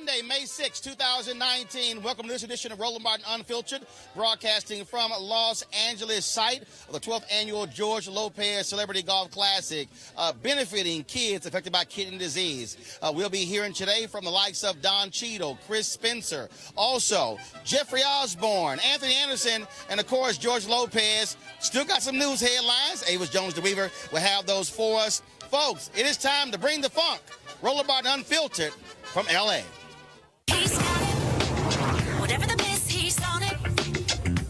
Monday, May 6, 2019. Welcome to this edition of Roland Martin Unfiltered, broadcasting from Los Angeles, site of the 12th annual George Lopez Celebrity Golf Classic, benefiting kids affected by kidney disease. We'll be hearing today from the likes of Don Cheadle, Chris Spencer, also Jeffrey Osborne, Anthony Anderson, and of course George Lopez. Still got some news headlines. Avis Jones-DeWeaver will have those for us. Folks, it is time to bring the funk. Roland Martin Unfiltered from L.A. He's got it. Whatever the miss, he's on it.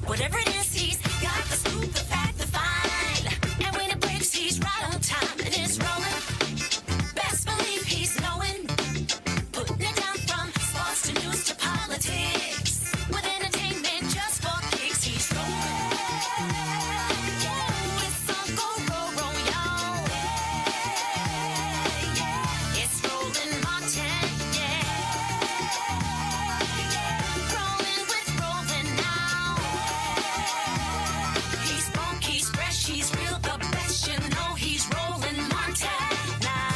Whatever it is, he's got the scoop, the fact, the find. And when it breaks, he's right on time and it's rolling. Best believe he's knowing. Putting it down from sports to news to politics. With entertainment just for kicks, he's rolling. It's Uncle Roro, y'all. It's Roland Martin, rolling with Roland now. He's funk, he's fresh, he's real, the best, you know he's Roland Martin now.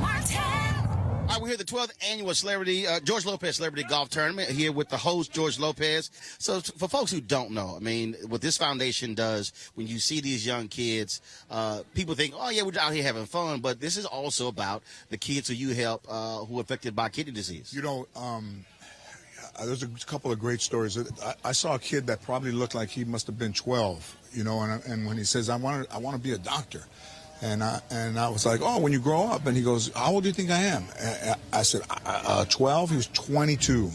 Martin. All right, we're here at the 12th annual George Lopez Celebrity Golf Tournament, here with the host, George Lopez. So for folks who don't know, I mean, what this foundation does, when you see these young kids, people think, oh, yeah, we're out here having fun, but this is also about the kids who you help who are affected by kidney disease. You know, there's a couple of great stories. I saw a kid that probably looked like he must have been 12, you know, and when he says, I want to be a doctor. And I was like, oh, when you grow up? And he goes, how old do you think I am? I said, 12? He was 22.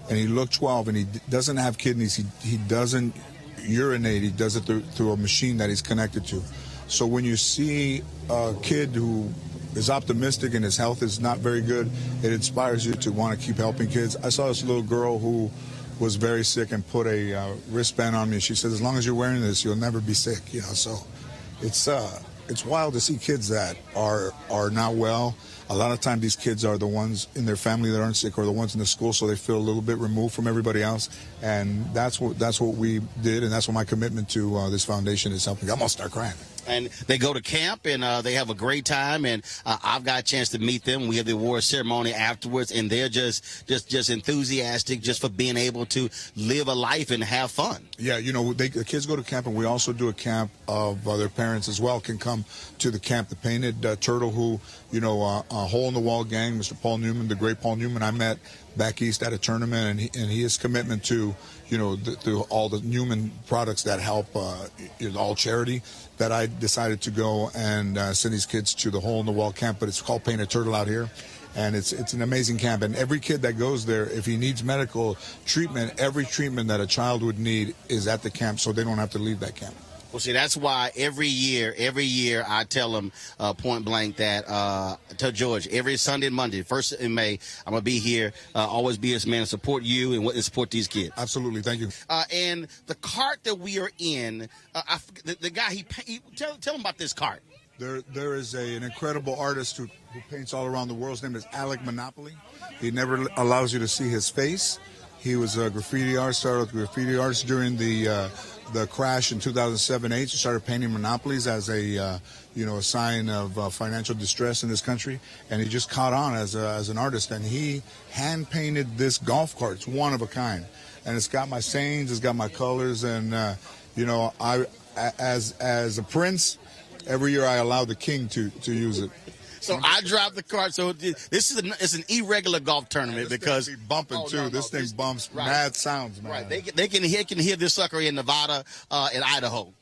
And he looked 12, and he doesn't have kidneys. He doesn't urinate. He does it through a machine that he's connected to. So when you see a kid who is optimistic and his health is not very good, it inspires you to want to keep helping kids. I saw this little girl who was very sick and put a wristband on me. She said, as long as you're wearing this, you'll never be sick. You know, so it's wild to see kids that are not well. A lot of times these kids are the ones in their family that aren't sick or the ones in the school, so they feel a little bit removed from everybody else. And that's what we did, and that's what my commitment to this foundation is helping. I'm going to start crying. And they go to camp, and they have a great time, and I've got a chance to meet them. We have the award ceremony afterwards, and they're just enthusiastic just for being able to live a life and have fun. Yeah, you know, the kids go to camp, and we also do a camp of their parents as well can come to the camp. The Painted Turtle, who, you know, a hole-in-the-wall gang, Mr. Paul Newman, the great Paul Newman, I met back east at a tournament, and his commitment to, you know, through all the Newman products that help all charity, that I decided to go and send these kids to the hole-in-the-wall camp. But it's called Painted Turtle out here, and it's an amazing camp. And every kid that goes there, if he needs medical treatment, every treatment that a child would need is at the camp, so they don't have to leave that camp. Well, see, that's why every year I tell them point blank that to George, every Sunday and Monday, 1st in May, I'm going to be here, always be this man, support you and support these kids. Absolutely. Thank you. And the cart that we are in, the guy, tell him about this cart. There is an incredible artist who paints all around the world. His name is Alec Monopoly. He never allows you to see his face. He was a graffiti artist, started with graffiti artists during the crash in 2007-8. He started painting monopolies as a sign of financial distress in this country, and he just caught on as an artist. And he hand painted this golf cart. It's one of a kind, and it's got my sayings, it's got my colors, and I as a prince, every year I allow the king to use it. So I dropped the cart. So it's an irregular golf tournament because be bumping too. This thing bumps mad sounds, man. Right, they can hear this sucker in Nevada and Idaho.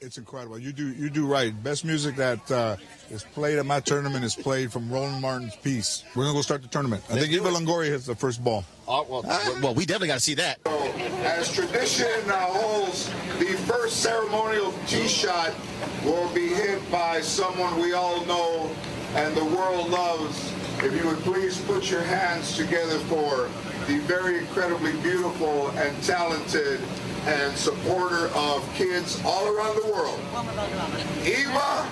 It's incredible. You do right. Best music that is played at my tournament is played from Roland Martin's piece. We're gonna go start the tournament. I think Eva Longoria hits the first ball. Well, we definitely got to see that. As tradition holds, the first ceremonial tee shot will be hit by someone we all know and the world loves. If you would please put your hands together for the very incredibly beautiful and talented and supporter of kids all around the world, Eva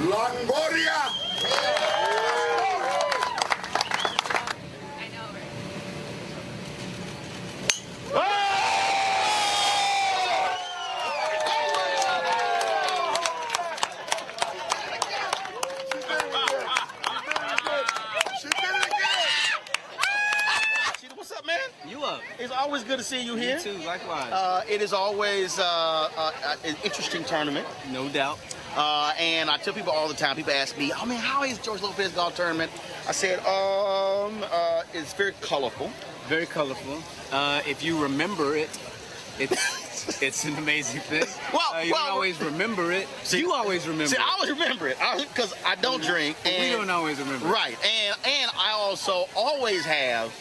Longoria. up. It's always good to see you here. You too, likewise. It is always an interesting tournament. No doubt. And I tell people all the time, people ask me, oh man, how is George Lopez golf tournament? I said, it's very colorful. Very colorful. If you remember it, it's an amazing thing. You don't always remember it. You always remember it. I always remember it because I don't drink. And, we don't always remember right. And I also always have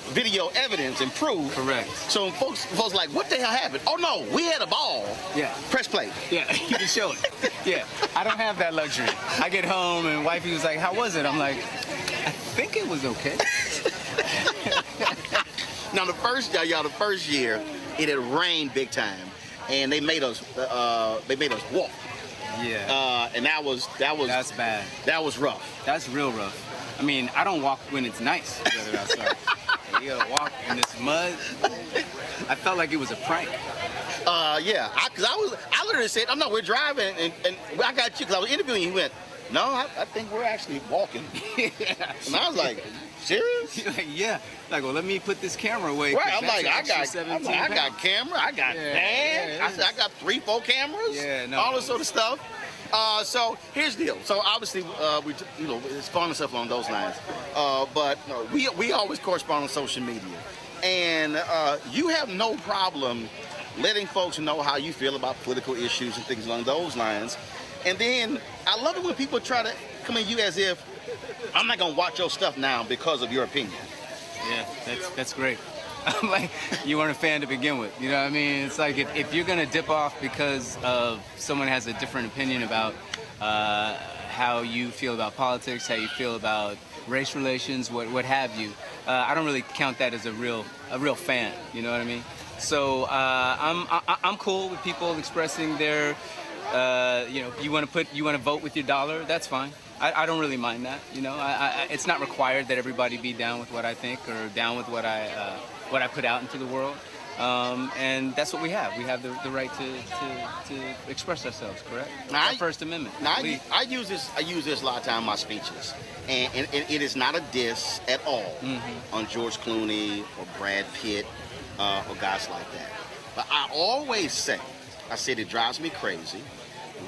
video evidence and proof. Correct. So when folks like, what the hell happened? Oh no, we had a ball. Yeah. Press play. Yeah, you can show it. Yeah. I don't have that luxury. I get home and wifey was like, how was it? I'm like, I think it was okay. Now the first year, it had rained big time, and they made us walk. Yeah. And that's bad. That was rough. That's real rough. I mean, I don't walk when it's nice weather outside. You gotta walk in this mud. I felt like it was a prank. Yeah. I literally said, "Oh no, we're driving," and I got you because I was interviewing you. He went, "No, I think we're actually walking." Yeah. And I was like, "Serious?" Like, yeah. Like, well, let me put this camera away. Right. I'm like, I got camera, I got band. I said, I got 3-4 cameras. Yeah, no. All this sort of stuff. So here's the deal. So obviously, it's fun and stuff along those lines. But we always correspond on social media, and you have no problem letting folks know how you feel about political issues and things along those lines. And then I love it when people try to come at you as if I'm not gonna watch your stuff now because of your opinion. Yeah, that's great. I'm like, you weren't a fan to begin with. You know what I mean? It's like if you're gonna dip off because of someone has a different opinion about how you feel about politics, how you feel about race relations, what have you, I don't really count that as a real fan. You know what I mean? So I'm cool with people expressing their, you want to vote with your dollar. That's fine. I don't really mind that. You know, it's not required that everybody be down with what I think or down with what I put out into the world. And that's what we have. We have the right to express ourselves. Correct? Now, Our First Amendment. Now I use this a lot of time in my speeches, and it is not a diss at all on George Clooney or Brad Pitt or guys like that. But I always say, it drives me crazy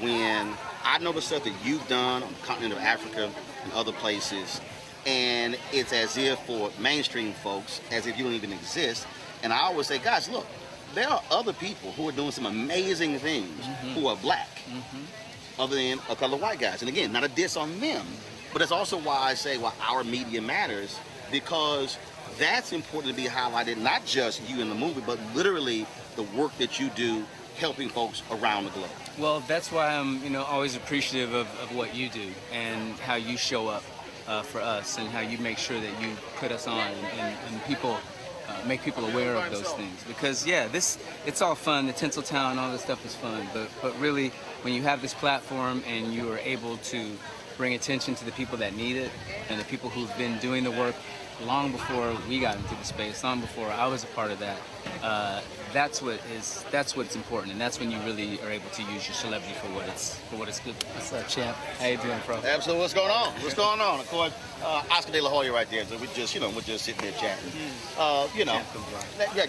when I know the stuff that you've done on the continent of Africa and other places, and it's as if for mainstream folks, as if you don't even exist. And I always say, guys, look, there are other people who are doing some amazing things who are black, other than a couple of white guys. And again, not a diss on them, but it's also why I say, our media matters, because that's important to be highlighted, not just you in the movie, but literally the work that you do helping folks around the globe. Well, that's why I'm, always appreciative of what you do and how you show up for us and how you make sure that you put us on and people make people aware of those things. Because it's all fun. The Tinseltown, all this stuff is fun. But really, when you have this platform and you are able to bring attention to the people that need it and the people who've been doing the work long before we got into the space, long before I was a part of that. That's what's important, and that's when you really are able to use your celebrity for what it's good. What's up, champ? How you doing, bro? Absolutely. What's going on? What's going on? Of course, Oscar De La Hoya right there. So we're just sitting there chatting.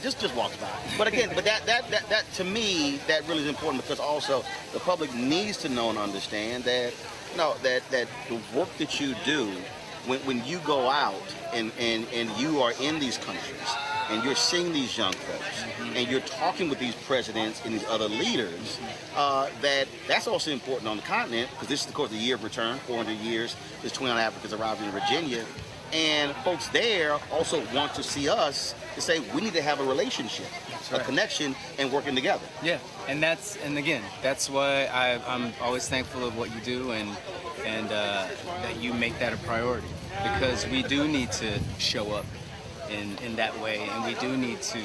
Just walks by. But again, that to me, that really is important, because also the public needs to know and understand that that the work that you do, when you go out and you are in these countries and you're seeing these young folks and you're talking with these presidents and these other leaders, that's also important on the continent, because this is, of course, the year of return, 400 years, this 29 Africans arrived in Virginia, and folks there also want to see us to say we need to have a relationship, a connection, and working together. Yeah, and again, that's why I'm always thankful of what you do and that you make that a priority, because we do need to show up in that way, and we do need to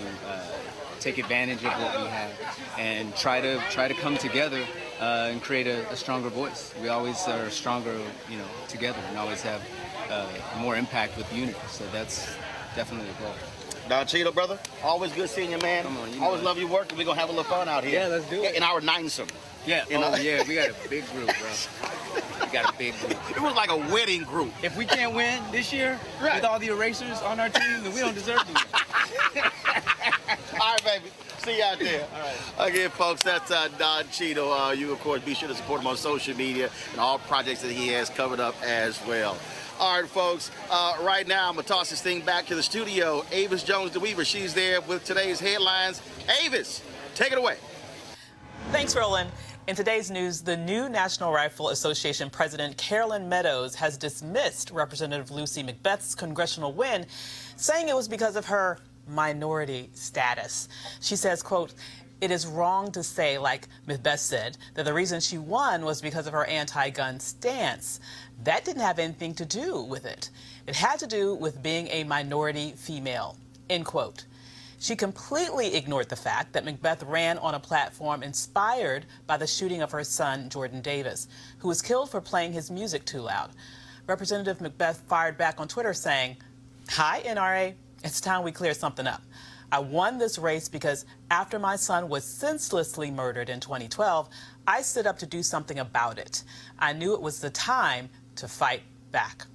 take advantage of what we have and try to come together and create a stronger voice. We always are stronger, together, and always have more impact with unity. So that's definitely the goal. Don Cheadle, brother, always good seeing you, man. Come on, always love your work, and we're going to have a little fun out here. Yeah, let's do it. In our 9-some. Yeah. You know? Oh, yeah. We got a big group, bro. We got a big group. It was like a wedding group. If we can't win this year Right. with all the erasers on our team, then we don't deserve to win. All right, baby. See you out there. All right. Again, folks, that's Don Cheadle. You, of course, be sure to support him on social media and all projects that he has covered up as well. All right, folks. Right now, I'm going to toss this thing back to the studio. Avis Jones-DeWeaver, she's there with today's headlines. Avis, take it away. Thanks, Roland. In today's news, the new National Rifle Association President Carolyn Meadows has dismissed Representative Lucy McBath's congressional win, saying it was because of her minority status. She says, quote, "It is wrong to say, like McBath said, that the reason she won was because of her anti-gun stance. That didn't have anything to do with it. It had to do with being a minority female," end quote. She completely ignored the fact that McBath ran on a platform inspired by the shooting of her son, Jordan Davis, who was killed for playing his music too loud. Representative McBath fired back on Twitter saying, "Hi, NRA. It's time we clear something up. I won this race because after my son was senselessly murdered in 2012, I stood up to do something about it. I knew it was the time to fight back."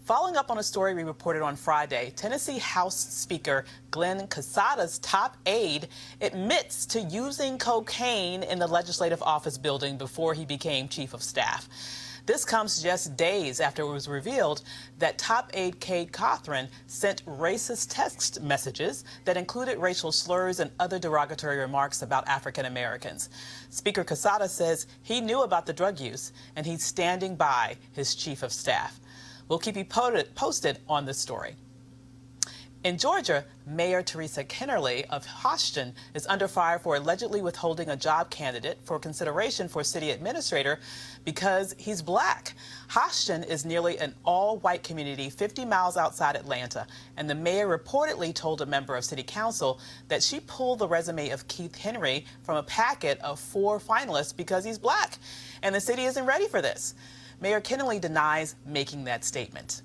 Following up on a story we reported on Friday, Tennessee House Speaker Glenn Casada's top aide admits to using cocaine in the legislative office building before he became chief of staff. This comes just days after it was revealed that top aide Cade Cothran sent racist text messages that included racial slurs and other derogatory remarks about African Americans. Speaker Casada says he knew about the drug use and he's standing by his chief of staff. We'll keep you posted on this story. In Georgia, Mayor Teresa Kennerly of Houston is under fire for allegedly withholding a job candidate for consideration for city administrator because he's black. Houston is nearly an all-white community 50 miles outside Atlanta, and the mayor reportedly told a member of city council that she pulled the resume of Keith Henry from a packet of 4 finalists because he's black, and the city isn't ready for this. Mayor Kennerly denies making that statement.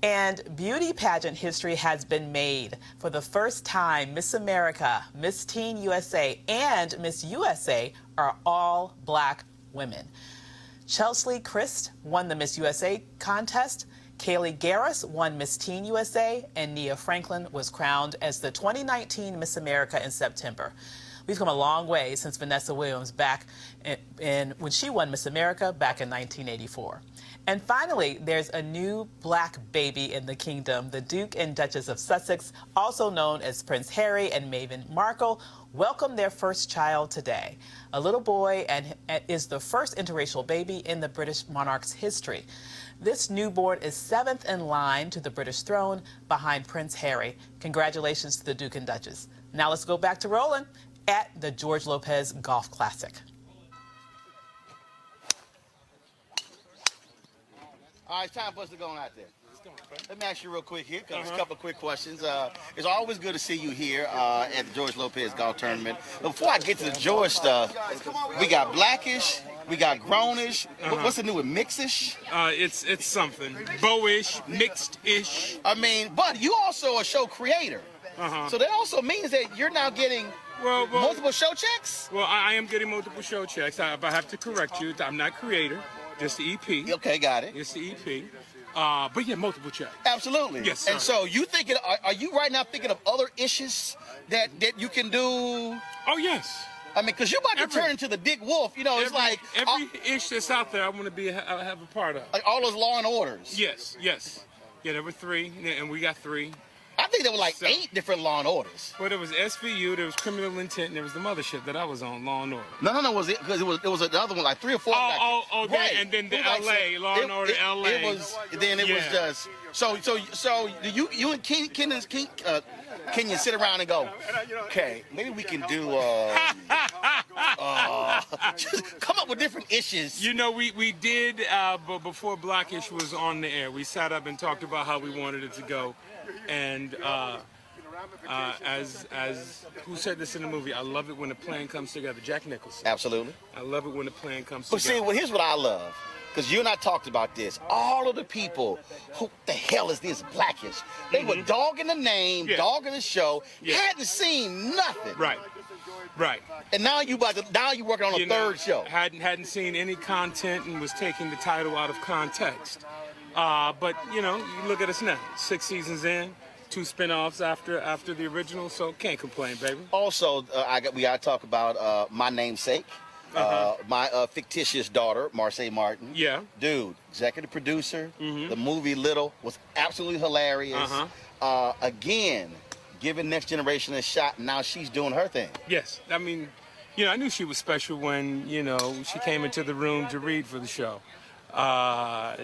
And beauty pageant history has been made. For the first time, Miss America, Miss Teen USA, and Miss USA are all black women. Chelsea Christ won the Miss USA contest, Kaylee Garris won Miss Teen USA, and Nia Franklin was crowned as the 2019 Miss America in September. We've come a long way since Vanessa Williams back when she won Miss America back in 1984. And finally, there's a new black baby in the kingdom. The Duke and Duchess of Sussex, also known as Prince Harry and Meghan Markle, welcomed their first child today. A little boy and is the first interracial baby in the British monarch's history. This newborn is 7th in line to the British throne behind Prince Harry. Congratulations to the Duke and Duchess. Now let's go back to Roland at the George Lopez Golf Classic. All right, it's time for us to go on out there. Let me ask you real quick here, a couple of quick questions. It's always good to see you here at the George Lopez Golf Tournament. But before I get to the George stuff, we got blackish, we got grownish. What's the new one, mixish? It's something. Bowish, mixed-ish. I mean, but you also a show creator. So that also means that you're now getting multiple show checks? Well, I am getting multiple show checks. I have to correct you. I'm not creator, just the EP. Okay, got it. It's the EP. But yeah, multiple checks. Absolutely. Yes, sir. And so you thinking, are you right now thinking of other issues that you can do? Oh, yes. I mean, because you're about to turn into the Dick Wolf. You know, it's like every ish that's out there, I want to have a part of. Like all those Law and Orders. Yes. Yeah, there were 3, and we got 3. I think there were like 8 different Law and Orders. Well, there was SVU, there was Criminal Intent, and there was the mothership that I was on, Law and Order. No, was it? Because it was another one, like 3 or 4. Right. And then the LA, Law and Order LA. It was just so you and Kenyon sit around and go, okay, maybe we can do just come up with different issues. You know, we did, but before Blackish was on the air, we sat up and talked about how we wanted it to go. And as who said this in the movie? I love it when the plan comes together. Jack Nicholson. Absolutely. I love it when the plan comes together. But see, here's what I love. because you and I talked about this. All of the people, who the hell is this Blackish? They were dogging the name, dogging the show, hadn't seen nothing. Right. Right. And now you working on a third show. Hadn't seen any content and was taking the title out of context. But you look at us now, 6 seasons in, 2 spinoffs after the original, so can't complain, baby. Also, we got to talk about my namesake. My fictitious daughter, Marseille Martin. Yeah. Dude, executive producer. The movie Little was absolutely hilarious. Again, giving Next Generation a shot. Now she's doing her thing. Yes. I mean, I knew she was special when, she came into the room to read for the show.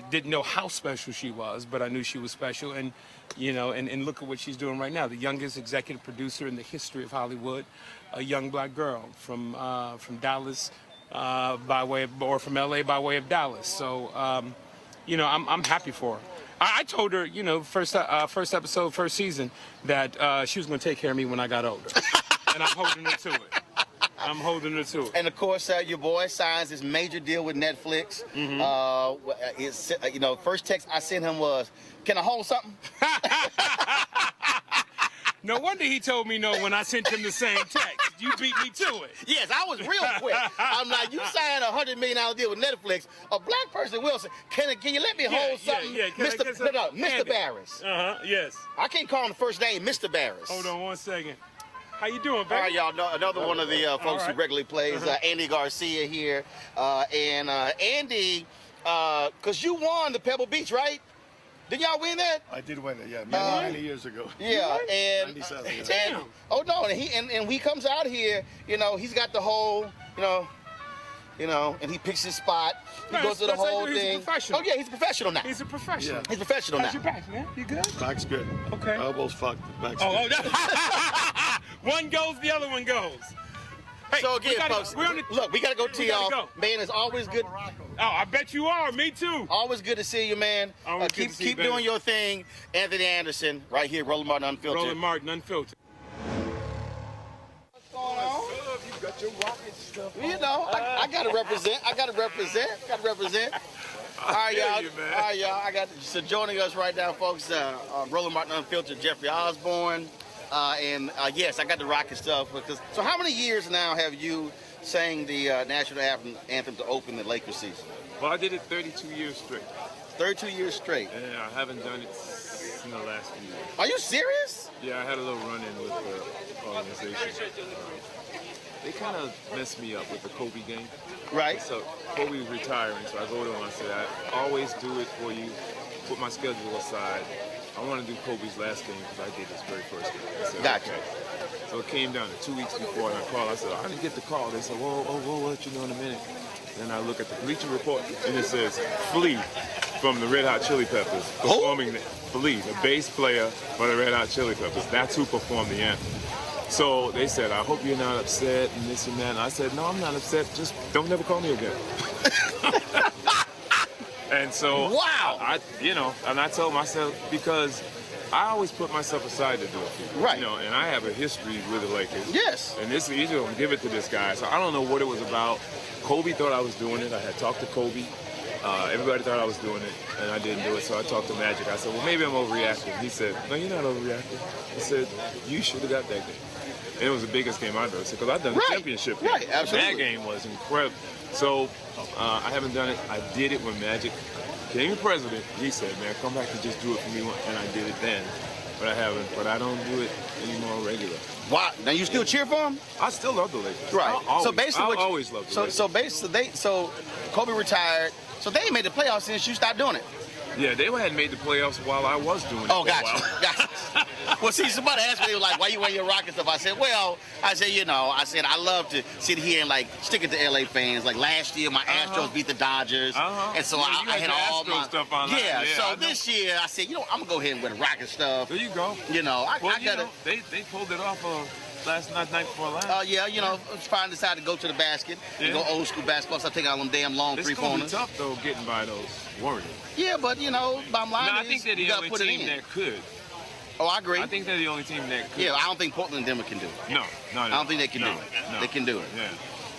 Didn't know how special she was, but I knew she was special. And, and look at what she's doing right now. The youngest executive producer in the history of Hollywood. A young black girl from Dallas from LA by way of Dallas. So, I'm happy for her. I told her, first episode, first season, that she was going to take care of me when I got older. And I'm holding her to it. And of course, your boy signs his major deal with Netflix. First text I sent him was, "Can I hold something?" No wonder he told me no when I sent him the same text. You beat me to it. Yes, I was real quick. I'm like, you signed a $100 million deal with Netflix. A black person will say, can you let me hold something? Mr. Barris. Yes. I can't call him the first name, Mr. Barris. Hold on 1 second. How you doing, baby? All right, y'all. Another one of the folks who regularly plays, Andy Garcia here. Andy, because you won the Pebble Beach, right? Did y'all win that? I did win it, yeah, many years ago. Yeah, and 97, yeah. Damn. Oh no, and he comes out here, he's got the whole, and he picks his spot. He goes to the whole thing. He's a professional. Oh yeah, he's a professional now. He's a professional. Yeah. He's a professional now. How's your back, man? You good? Back's good. Okay. Elbows fucked. Back's good. One goes, the other one goes. Hey, So again, folks, look, we gotta go tee off. Go. Man, it's always good. Oh, I bet you are. Me too. Always good to see you, man. Keep doing your thing. Anthony Anderson, right here, Roland Martin Unfiltered. Roland Martin Unfiltered. What's going on? You got your rocket stuff. I gotta represent. All right, y'all. So joining us right now, folks, Roland Martin Unfiltered, Jeffrey Osborne. Yes, I got the rocket stuff. So how many years now have you sang the national anthem to open the Lakers season? Well, I did it 32 years straight. 32 years straight? And I haven't done it in the last few years. Are you serious? Yeah, I had a little run-in with the organization. They kind of messed me up with the Kobe game. Right. So Kobe was retiring, so I go to him and I said, I always do it for you, put my schedule aside. I want to do Kobe's last game because I did his very first game. I said, Gotcha. Okay. So it came down to 2 weeks before, and I called. I said, I didn't get the call. They said, we'll let you know in a minute. Then I look at the Bleacher Report, and it says, Flea from the Red Hot Chili Peppers performing Flea, the bass player for the Red Hot Chili Peppers. That's who performed the anthem. So they said, I hope you're not upset and this and that. And I said, no, I'm not upset. Just don't never call me again. And so, wow. And I told myself, because I always put myself aside to do it. Right. And I have a history with the Lakers. Yes. And this is easy to give it to this guy. So I don't know what it was about. Kobe thought I was doing it. I had talked to Kobe. Everybody thought I was doing it, and I didn't do it. So I talked to Magic. I said, well, maybe I'm overreacting. He said, no, you're not overreacting. He said, you should have got that game. And it was the biggest game I've ever seen, because I've done the championship game. Right, absolutely. That game was incredible. So I haven't done it. I did it when Magic became president. He said, man, come back and just do it for me. And I did it then. But I haven't. But I don't do it anymore regular. Wow. Now you still cheer for him? I still love the Lakers. Right. I always love the Lakers. So Kobe retired. So they ain't made the playoffs since you stopped doing it. Yeah, they hadn't made the playoffs while I was doing it. Oh, gotcha. Well, see, somebody asked me, they were like, why you wear your Rocket stuff? I said, I love to sit here and, like, stick it to LA fans. Like, last year, my Astros beat the Dodgers. And so I had all my stuff on. Yeah, so this year, I said, I'm going to go ahead and wear the Rocket stuff. There you go. I got to. They pulled it off last night before last. Finally decided to go to the basket and go old school basketball. So I take all them damn long three-pointers. It's tough, though, getting by those Warriors. Yeah, but, bottom line I think they're the only team that could. Oh, I agree. I think they're the only team that could. Yeah, I don't think Portland and Denver can do it. No. I don't think they can do it. No. They can do it. Yeah.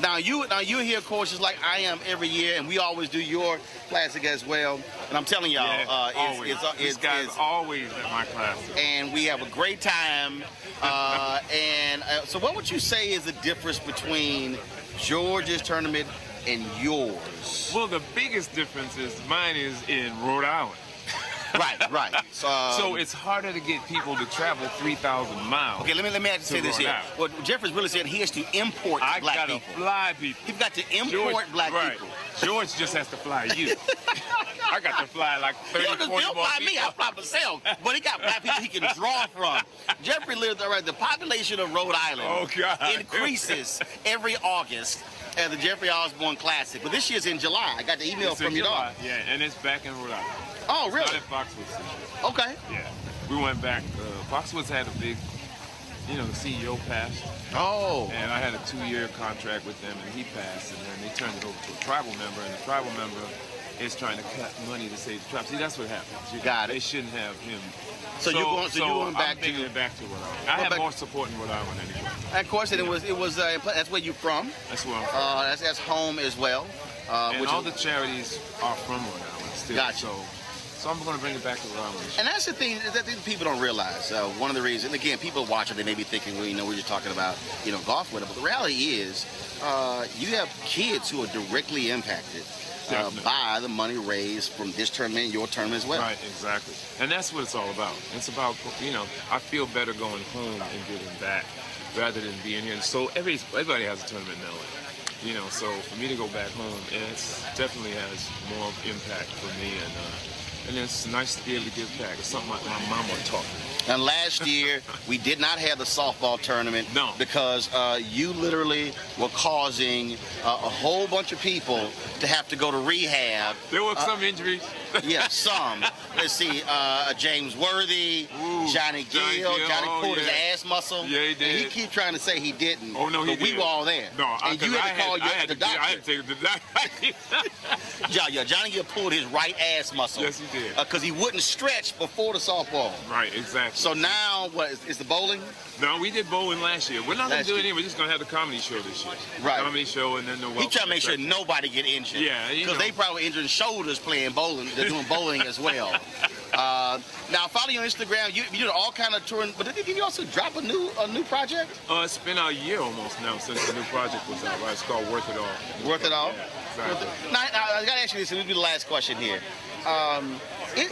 Now you're here, of course, just like I am every year, and we always do your classic as well. And I'm telling y'all, always. This guy's always at my classic. And we have a great time. So what would you say is the difference between George's tournament and yours? Well, the biggest difference is mine is in Rhode Island. Right. So it's harder to get people to travel 3,000 miles. Okay, let me actually say this here. What Jeffrey's really saying, he has to import black people. I gotta fly people. He's got to import black people. George just has to fly you. I got to fly like 30, 40 more people. Me, I fly myself. But he got black people he can draw from. Jeffrey lives around the population of Rhode Island increases every August at the Jeffrey Osborne Classic. But this year's in July. I got the email from your dog. Yeah, and it's back in Rhode Island. Oh, really? It's not at Foxwoods this year. Okay. Yeah. We went back. Foxwoods had a big, the CEO passed. Oh. And I had a 2-year contract with them, and he passed, and then they turned it over to a tribal member, and the tribal member is trying to cut money to save the tribe. See, that's what happens. Got it. They shouldn't have him. So you're going back I'm taking it back to Rhode Island. I have more support in Rhode Island anyway. And of course, it was that's where you're from. That's where I'm from. That's home as well. And all the charities are from Rhode Island still. Gotcha. So I'm going to bring it back to Rhode Island. And that's the thing that people don't realize. One of the reasons, again, people watching, they may be thinking, well, we're just talking about, golf with it. But the reality is, you have kids who are directly impacted by the money raised from this tournament and your tournament as well. Right, exactly. And that's what it's all about. It's about, I feel better going home and giving back rather than being here. So everybody has a tournament in LA. So for me to go back home, it definitely has more impact for me, and it's nice to be able to give back. It's something my mama taught me. And last year, we did not have the softball tournament because you literally were causing a whole bunch of people to have to go to rehab. There were some injuries. Yeah, some. Let's see, James Worthy, Johnny Gill. Johnny pulled his ass muscle. Yeah, he did. And he keeps trying to say he didn't. Oh, no, he did. But we were all there. No, and you had to call the doctor. I had to take the doctor. Johnny Gill pulled his right ass muscle. Yes, he did. Because he wouldn't stretch before the softball. Right, exactly. So now, what, is the bowling? No, we did bowling last year. We're not going to do anything. We're just going to have the comedy show this year. Right. Comedy show and then the He trying to make sure nobody get injured. Yeah. Because they probably injured shoulders playing bowling. They're doing bowling as well. Now, follow you on Instagram. You did all kind of touring, but did you also drop a new project? It's been a year almost now since the new project was out. Right? It's called Worth It All. Worth It All? Yeah, exactly. Now, I got to ask you this, and this will be the last question here.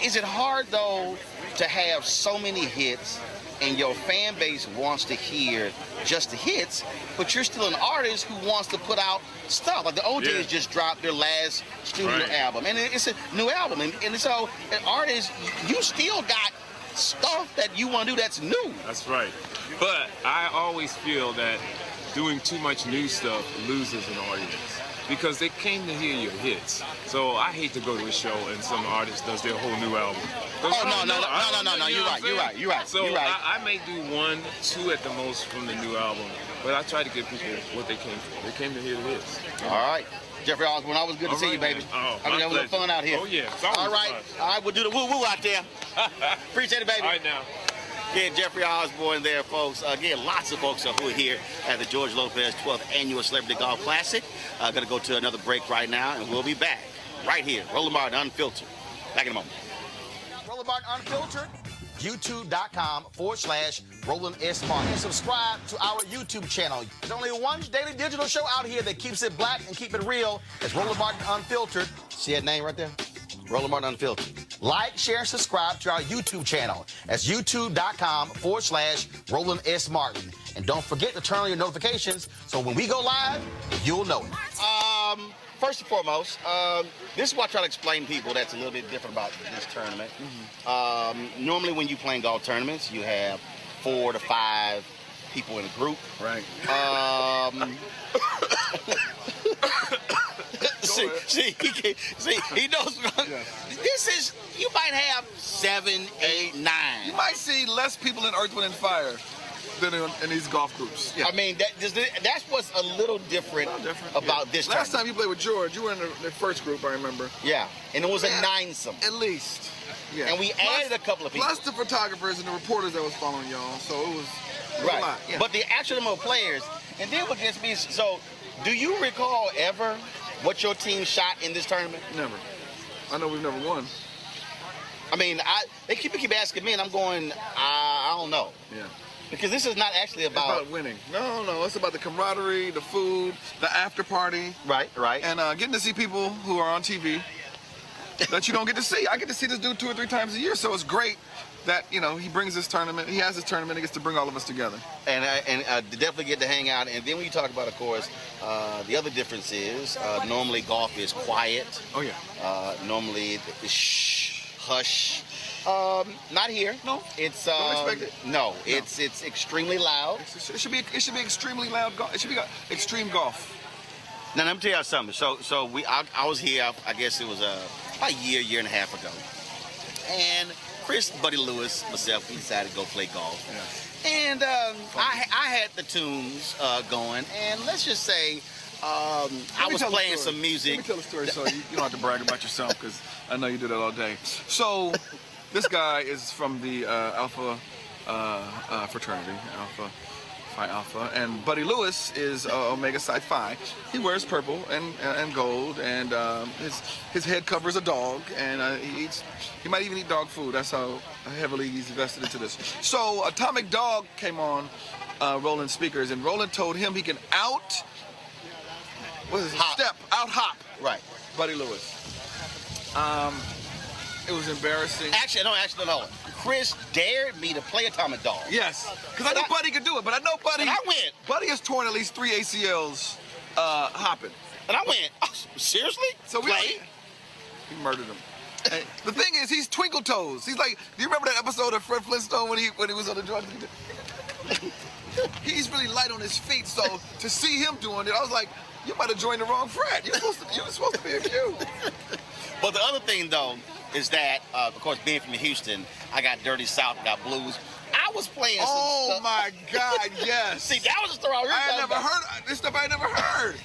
Is it hard, though, to have so many hits and your fan base wants to hear just the hits, but you're still an artist who wants to put out stuff? Like the OJs just dropped their last studio album, and it's a new album. And so, an artist, you still got stuff that you want to do that's new. That's right. But I always feel that doing too much new stuff loses an audience, because they came to hear your hits. So I hate to go to a show and some artist does their whole new album. No, you're right. So I may do 1, 2 at the most from the new album, but I try to give people what they came for. They came to hear the hits. All right. Jeffrey Osborne, always good to see you, baby. Oh, I mean, that was fun out here. Oh, yeah. All right, we'll do the woo-woo out there. Appreciate it, baby. All right, now. Again, Jeffrey Osborne there, folks. Again, lots of folks who are here at the George Lopez 12th Annual Celebrity Golf Classic. Going to go to another break right now, and we'll be back right here. Roland Martin Unfiltered. Back in a moment. Roland Martin Unfiltered, youtube.com/Roland S. Martin. And subscribe to our YouTube channel. There's only one daily digital show out here that keeps it black and keep it real. It's Roland Martin Unfiltered. See that name right there? Roland Martin Unfiltered. Like, share, and subscribe to our YouTube channel. That's youtube.com/Roland S. Martin. And don't forget to turn on your notifications so when we go live, you'll know it. First and foremost, this is what I try to explain to people that's a little bit different about this tournament. Normally when you play golf tournaments, you have 4 to 5 people in a group. Right. He knows. This is, you might have 7, 8, 9. You might see less people in Earth, Wind, and Fire than in these golf groups. Yeah. I mean, that's what's a little different about this Last time you played with George, you were in the first group, I remember. Yeah, and it was a 9-some. At least. Yeah. And we added a couple of people. Plus the photographers and the reporters that was following y'all, so it was a lot. Yeah. But the actual number of players, and then what gets me, so Do you recall ever what your team shot in this tournament? Never. I know we've never won. I mean, people keep asking me, and I'm going, I don't know. Yeah. Because this is not actually It's about winning. No. It's about the camaraderie, the food, the after party. Right. And getting to see people who are on TV that you don't get to see. I get to see this dude 2 or 3 times a year, so it's great that, he brings this tournament. He has this tournament and gets to bring all of us together. And definitely get to hang out. And then when you talk about, of course, the other difference is normally golf is quiet. Oh, yeah. Normally it's shh, hush. Not here. No. It's don't expect it. No. It's extremely loud. It should be extremely loud golf. It should be extreme golf. Now let me tell you something. So I was here. I guess it was about a year and a half ago, and Chris, Buddy Lewis, myself, we decided to go play golf. Yeah. And I had the tunes going, and let's just say I was playing some music. Let me tell the story so you don't have to brag about yourself, because I know you do that all day. So this guy is from the Alpha fraternity, Phi Alpha, and Buddy Lewis is Omega Psi Phi. He wears purple and gold, and his head covers a dog, and he might even eat dog food. That's how heavily he's invested into this. So Atomic Dog came on Roland's speakers, and Roland told him he can out hop Right. Buddy Lewis. It was embarrassing. Actually, no. Chris dared me to play Atomic Dog. Yes, because I knew Buddy could do it, but I know Buddy. And I went. Buddy has torn at least 3 ACLs hopping. And I went, oh, seriously? So he murdered him. And the thing is, he's twinkle toes. He's like, do you remember that episode of Fred Flintstone when he was on the drugs? He's really light on his feet, so to see him doing it, I was like, you might have joined the wrong Fred. You were supposed to be a Q. But the other thing, though, is that, of course, being from Houston, I got Dirty South, I got blues. I was playing some stuff. Oh, my God, yes. See, that was the story I had never heard this stuff. I had never heard.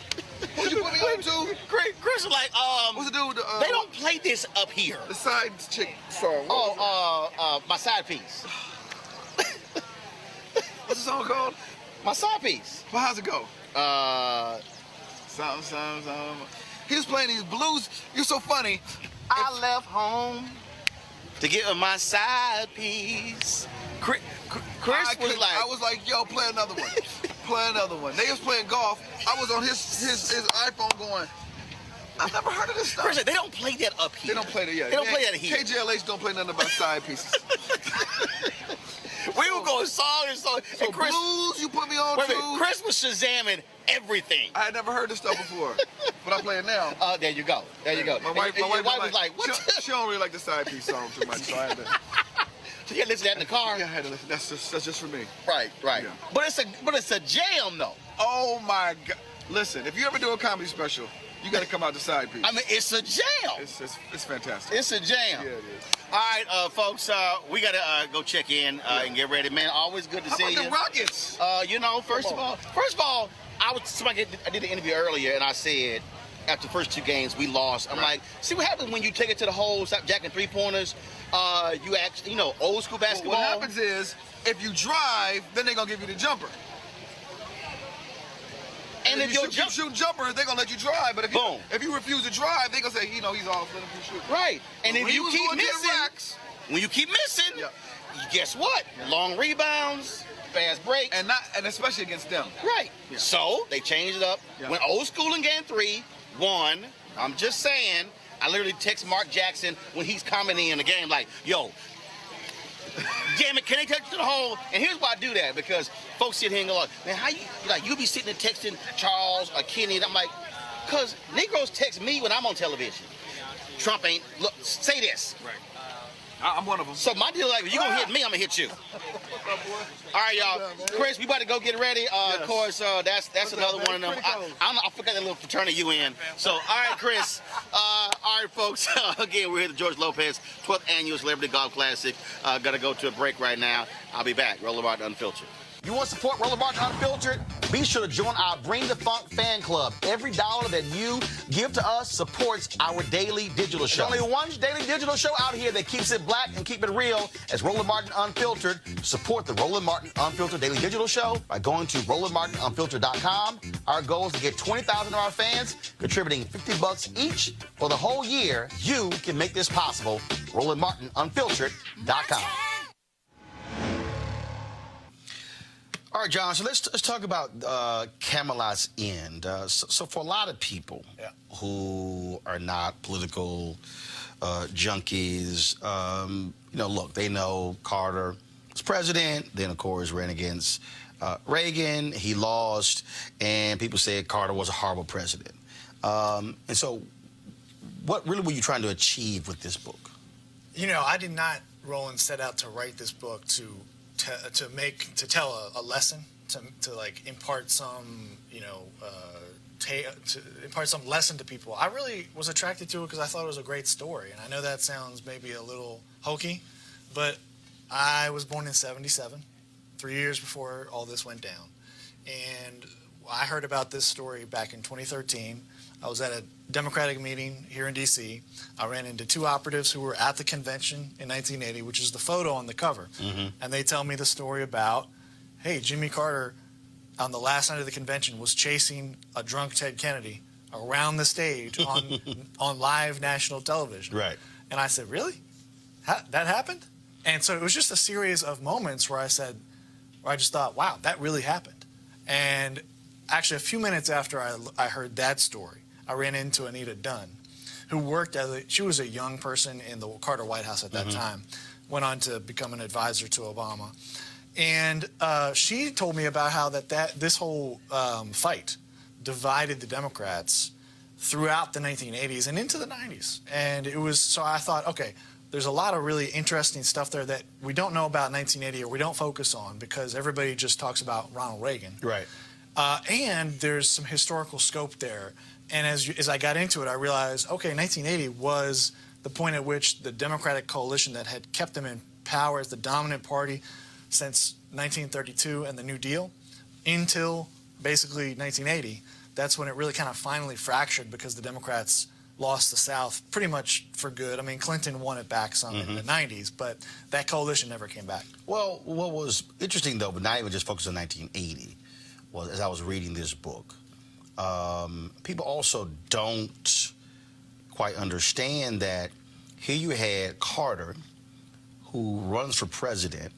Who'd you put me on to? Chris was like, what's the dude? they don't play this up here. The side chick song. My side piece. What's the song called? My side piece. Well, how's it go? Something. He was playing these blues. You're so funny. I left home to get my side piece. Chris I was like, yo, play another one. Play another one. They was playing golf. I was on his iPhone going, I've never heard of this stuff. Chris, they don't play that up here. They don't play that yet. They don't play that here. KJLH don't play nothing about side pieces. We were going song and song. So and Chris, blues, you put me on wait a to. minute, Chris was Shazamming everything. I had never heard this stuff before, but I play it now. There you go. My wife was like, what? She don't really like the side piece song too much, so I had to. So you had to listen to that in the car? Yeah, I had to listen. That's just for me. Right. Yeah. But it's a jam though. Oh my God! Listen, if you ever do a comedy special, you got to come out the side piece. I mean, it's a jam. It's fantastic. It's a jam. Yeah, it is. All right, folks, we got to go check in and get ready. Man, always good to see you. How about the Rockets? First of all, I did an interview earlier, and I said, after the first 2 games, we lost. I'm like, see what happens when you take it to the hole, stop jacking 3-pointers. You actually, old school basketball. Well, what happens is, if you drive, then they're going to give you the jumper. And if you shoot jumper, they're going to let you drive. But if you refuse to drive, they're going to say, he's off, let him shoot. Right. And if you keep missing, guess what? Long rebounds, fast breaks. And especially against them. Right. Yeah. So they changed it up. Yeah. Went old school in game 3, won. I'm just saying, I literally text Mark Jackson when he's commenting in the game like, yo, damn it, can they touch it to the hole? And here's why I do that, because folks sit here and go, man, how you be sitting there texting Charles or Kenny, and I'm like, because Negroes text me when I'm on television. Trump ain't, look, say this. Right. I'm one of them. So my deal is like, if you're going to hit me, I'm going to hit you. All right, y'all. Chris, we about to go get ready. Yes. Of course, that's another one of them. I forgot that little fraternity you in. So, all right, Chris. All right, folks. Again, we're here at the George Lopez 12th Annual Celebrity Golf Classic. Got to go to a break right now. I'll be back. Roland Martin Unfiltered. You want to support Roland Martin Unfiltered? Be sure to join our Bring the Funk fan club. Every dollar that you give to us supports our daily digital show. There's only one daily digital show out here that keeps it black and keep it real as Roland Martin Unfiltered. Support the Roland Martin Unfiltered daily digital show by going to RolandMartinUnfiltered.com. Our goal is to get 20,000 of our fans contributing $50 each for the whole year. You can make this possible. RolandMartinUnfiltered.com. All right, John, so let's talk about Camelot's end. So for a lot of people who are not political junkies, look, they know Carter was president, then, of course, ran against Reagan. He lost, and people said Carter was a horrible president. And so what really were you trying to achieve with this book? I did not, Roland, set out to write this book to tell a lesson, to like impart some to impart some lesson to people. I really was attracted to it because I thought it was a great story, and I know that sounds maybe a little hokey, but I was born in '77, 3 years before all this went down, and I heard about this story back in 2013. I was at a Democratic meeting here in D.C. I ran into two operatives who were at the convention in 1980, which is the photo on the cover. And they tell me the story about, hey, Jimmy Carter, on the last night of the convention, was chasing a drunk Ted Kennedy around the stage on live national television. Right. And I said, really? That happened? And so it was just a series of moments where I just thought, wow, that really happened. And actually, a few minutes after I heard that story, I ran into Anita Dunn, who worked she was a young person in the Carter White House at that time, went on to become an advisor to Obama. And she told me about how this whole fight divided the Democrats throughout the 1980s and into the 90s. And so I thought, okay, there's a lot of really interesting stuff there that we don't know about 1980 or we don't focus on because everybody just talks about Ronald Reagan. Right. And there's some historical scope there. And as I got into it, I realized, okay, 1980 was the point at which the Democratic coalition that had kept them in power as the dominant party since 1932 and the New Deal until basically 1980. That's when it really kind of finally fractured because the Democrats lost the South pretty much for good. I mean, Clinton won it back some in the 90s, but that coalition never came back. Well, what was interesting, though, but not even just focused on 1980, was as I was reading this book, people also don't quite understand that here you had Carter, who runs for president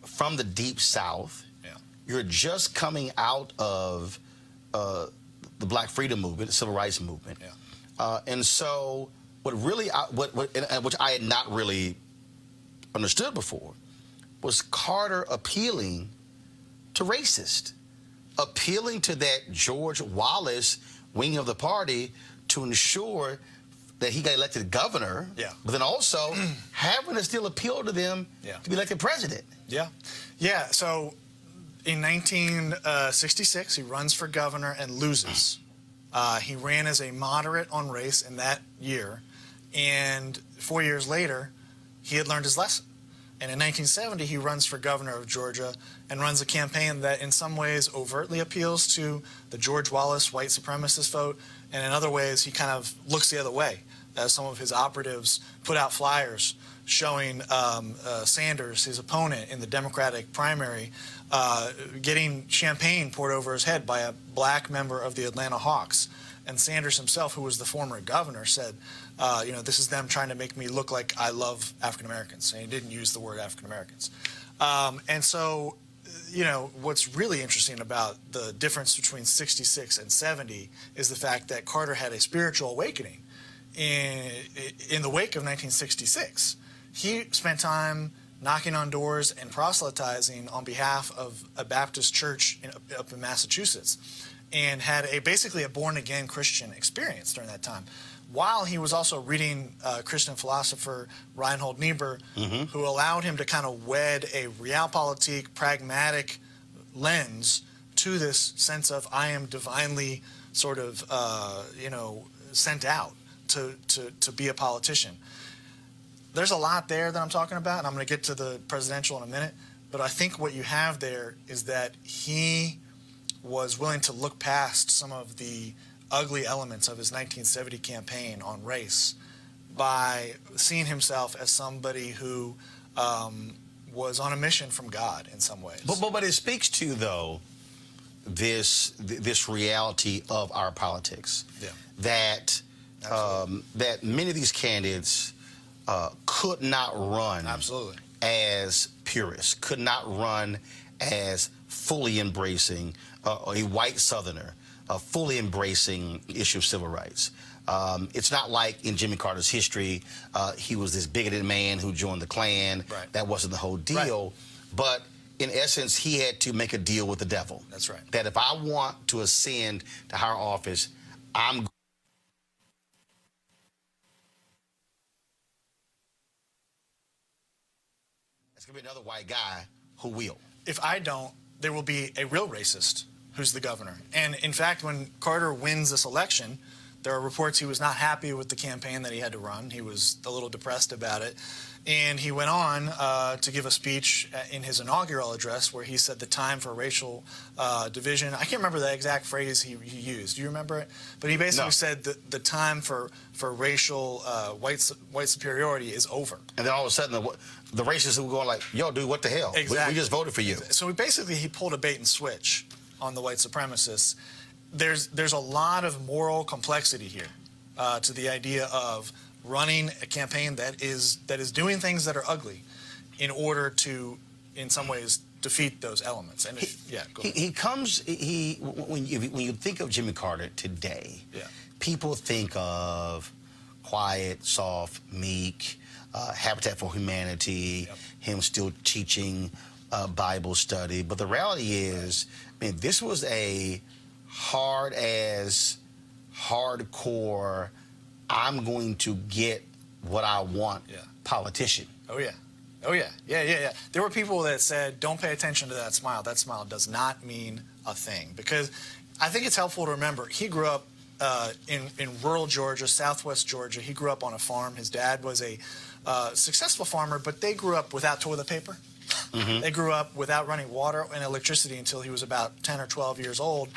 from the Deep South. Yeah. You're just coming out of the Black Freedom Movement, the Civil Rights Movement. Yeah. And so what really, which I had not really understood before, was Carter appealing to racist, appealing to that George Wallace wing of the party to ensure that he got elected governor, but then also having to still appeal to them to be elected president. Yeah. Yeah, so in 1966, he runs for governor and loses. He ran as a moderate on race in that year, and 4 years later, he had learned his lesson. And in 1970, he runs for governor of Georgia and runs a campaign that in some ways overtly appeals to the George Wallace white supremacist vote, and in other ways he kind of looks the other way, as some of his operatives put out flyers showing Sanders, his opponent in the Democratic primary, getting champagne poured over his head by a black member of the Atlanta Hawks. And Sanders himself, who was the former governor, said, this is them trying to make me look like I love African Americans. And he didn't use the word African Americans. And so, what's really interesting about the difference between 66 and 70 is the fact that Carter had a spiritual awakening in the wake of 1966. He spent time knocking on doors and proselytizing on behalf of a Baptist church up in Massachusetts, and had basically a born-again Christian experience during that time, while he was also reading Christian philosopher Reinhold Niebuhr, who allowed him to kind of wed a realpolitik, pragmatic lens to this sense of I am divinely sort of, sent out to be a politician. There's a lot there that I'm talking about, and I'm going to get to the presidential in a minute, But I think what you have there is that he was willing to look past some of the ugly elements of his 1970 campaign on race by seeing himself as somebody who was on a mission from God in some ways. But it speaks to, though, this reality of our politics. Yeah. That that many of these candidates could not run Absolutely. as purists, could not run as fully embracing a white Southerner, fully embracing the issue of civil rights. It's not like in Jimmy Carter's history, he was this bigoted man who joined the Klan. Right. That wasn't the whole deal. Right. But in essence, he had to make a deal with the devil. That's right. That if I want to ascend to higher office, I'm It's going to be another white guy who will. If I don't, there will be a real racist who's the governor. And in fact, when Carter wins this election, there are reports he was not happy with the campaign that he had to run. He was a little depressed about it. And he went on to give a speech in his inaugural address where he said the time for racial division. I can't remember the exact phrase he used. Do you remember it? But he basically said that the time for racial white superiority is over. And then all of a sudden, the racists were going like, yo, dude, what the hell? Exactly. We just voted for you. So he pulled a bait and switch on the white supremacists. There's a lot of moral complexity here to the idea of running a campaign that is doing things that are ugly in order to, in some ways, defeat those elements. And when you think of Jimmy Carter today, people think of quiet, soft, meek, Habitat for Humanity, him still teaching Bible study. But the reality is, I mean, this was a hardcore, I'm going to get what I want politician. Oh, yeah. Oh, yeah. Yeah. There were people that said, don't pay attention to that smile. That smile does not mean a thing. Because I think it's helpful to remember, he grew up in rural Georgia, southwest Georgia. He grew up on a farm. His dad was a successful farmer, but they grew up without toilet paper. Mm-hmm. They grew up without running water and electricity until he was about 10 or 12 years old.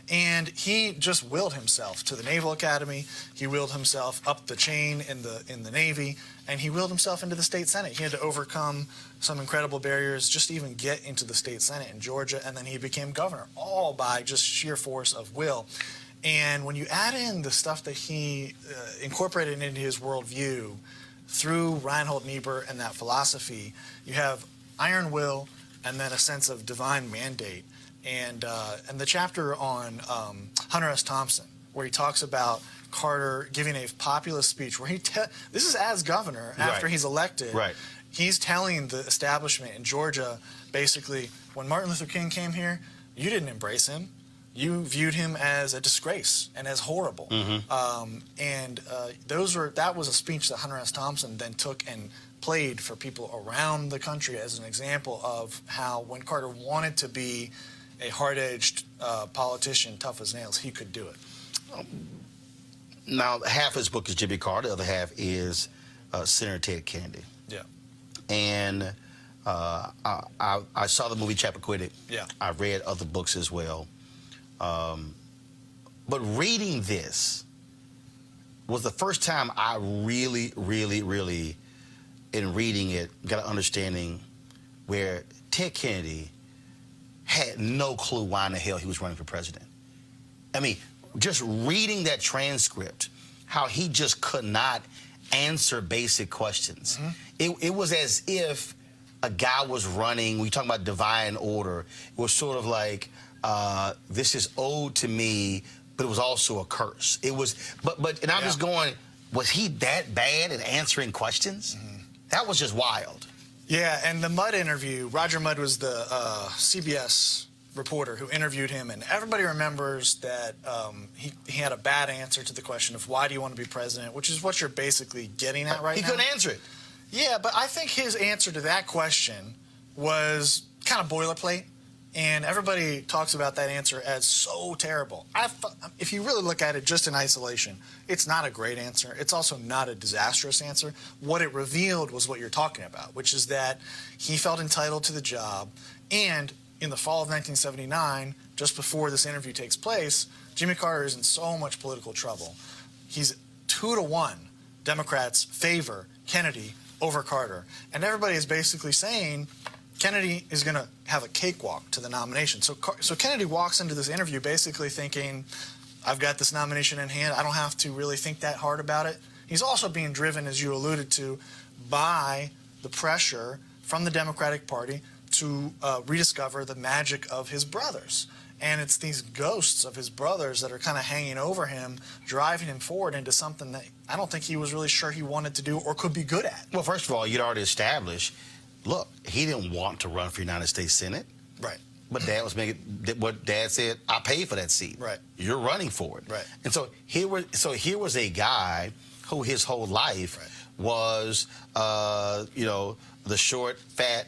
And he just willed himself to the Naval Academy. He willed himself up the chain in the Navy, and he willed himself into the state Senate. He had to overcome some incredible barriers just to even get into the state Senate in Georgia, and then he became governor, all by just sheer force of will. And when you add in the stuff that he incorporated into his worldview through Reinhold Niebuhr and that philosophy, you have iron will and then a sense of divine mandate. And the chapter on Hunter S. Thompson, where he talks about Carter giving a populist speech, where this is as governor after he's elected. Right. He's telling the establishment in Georgia, basically, when Martin Luther King came here, you didn't embrace him. You viewed him as a disgrace and as horrible. Mm-hmm. That was a speech that Hunter S. Thompson then took and played for people around the country as an example of how when Carter wanted to be a hard-edged politician, tough as nails, he could do it. Now, half his book is Jimmy Carter. The other half is Senator Ted Kennedy. Yeah. And I saw the movie Chappaquiddick. Yeah. I read other books as well. But reading this was the first time I really, in reading it, got an understanding where Ted Kennedy had no clue why in the hell he was running for president. I mean, just reading that transcript, how he just could not answer basic questions. Mm-hmm. It was as if a guy was running, when you talk about divine order, it was sort of like, this is owed to me, but it was also a curse. It was, and I'm just going, was he that bad at answering questions? Mm-hmm. That was just wild. Yeah, and the Mudd interview, Roger Mudd was the CBS reporter who interviewed him, and everybody remembers that he had a bad answer to the question of why do you want to be president, which is what you're basically getting at right now. He couldn't answer it. Yeah, but I think his answer to that question was kind of boilerplate. And everybody talks about that answer as so terrible. If you really look at it just in isolation, it's not a great answer. It's also not a disastrous answer. What it revealed was what you're talking about, which is that he felt entitled to the job. And in the fall of 1979, just before this interview takes place, Jimmy Carter is in so much political trouble. He's 2-1. Democrats favor Kennedy over Carter. And everybody is basically saying Kennedy is going to have a cakewalk to the nomination. So Kennedy walks into this interview basically thinking, I've got this nomination in hand. I don't have to really think that hard about it. He's also being driven, as you alluded to, by the pressure from the Democratic Party to rediscover the magic of his brothers. And it's these ghosts of his brothers that are kind of hanging over him, driving him forward into something that I don't think he was really sure he wanted to do or could be good at. Well, first of all, you'd already established, look, he didn't want to run for United States Senate. Right. But Dad was making what Dad said. I paid for that seat. Right. You're running for it. Right. And so here was a guy who his whole life was, the short, fat,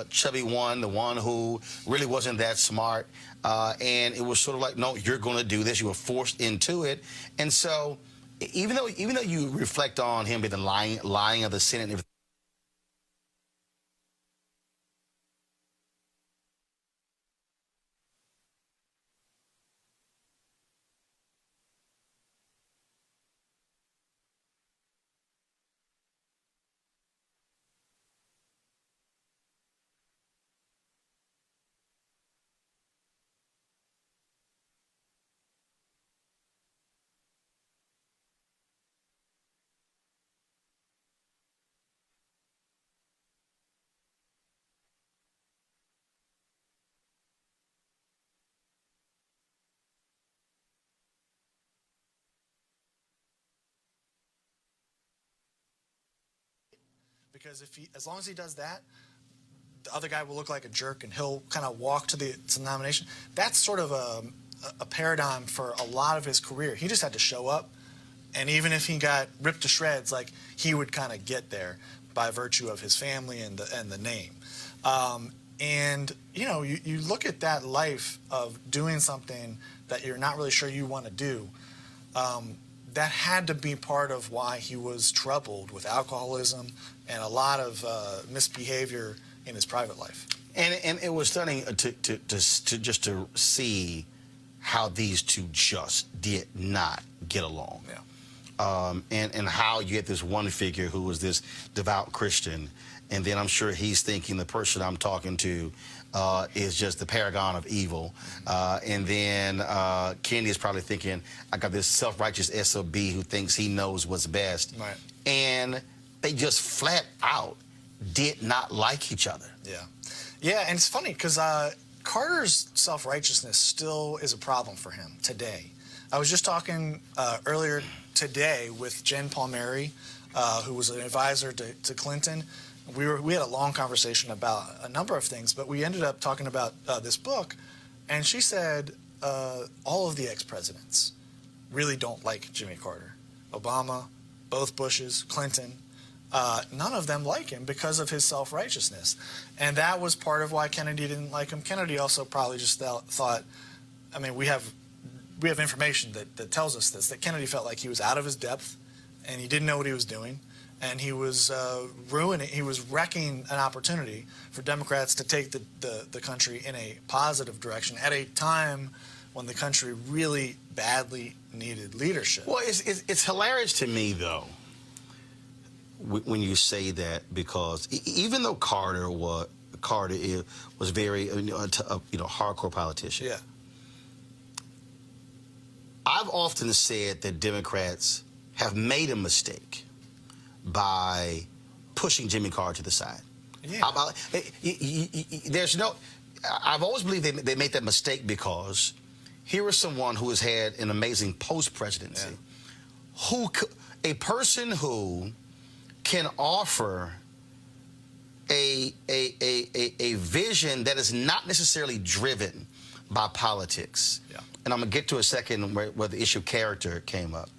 chubby one, the one who really wasn't that smart, and it was sort of like, no, you're going to do this. You were forced into it, and so even though you reflect on him being the lying of the Senate and everything. Because as long as he does that, the other guy will look like a jerk and he'll kind of walk to the nomination. That's sort of a paradigm for a lot of his career. He just had to show up, and even if he got ripped to shreds, like, he would kind of get there by virtue of his family and the name. You look at that life of doing something that you're not really sure you want to do. That had to be part of why he was troubled with alcoholism and a lot of misbehavior in his private life. And it was stunning to see how these two just did not get along. Yeah. And how you get this one figure who was this devout Christian, and then I'm sure he's thinking the person I'm talking to is just the paragon of evil. And then Kennedy is probably thinking, I got this self-righteous SOB who thinks he knows what's best. Right. And they just flat out did not like each other. Yeah. Yeah, and it's funny because Carter's self-righteousness still is a problem for him today. I was just talking earlier today with Jen Palmieri, who was an advisor to Clinton. We had a long conversation about a number of things, but we ended up talking about this book, and she said all of the ex-presidents really don't like Jimmy Carter. Obama, both Bushes, Clinton, none of them like him because of his self-righteousness. And that was part of why Kennedy didn't like him. Kennedy also probably just thought, I mean, we have information that tells us this, that Kennedy felt like he was out of his depth and he didn't know what he was doing. And he was wrecking an opportunity for Democrats to take the country in a positive direction at a time when the country really badly needed leadership. Well, it's hilarious to me, though, when you say that, because even though Carter was very hardcore politician. Yeah. I've often said that Democrats have made a mistake by pushing Jimmy Carter to the side. Yeah. I've always believed they made that mistake because here is someone who has had an amazing post-presidency, a person who can offer a vision that is not necessarily driven by politics. Yeah. And I'm going to get to a second where the issue of character came up.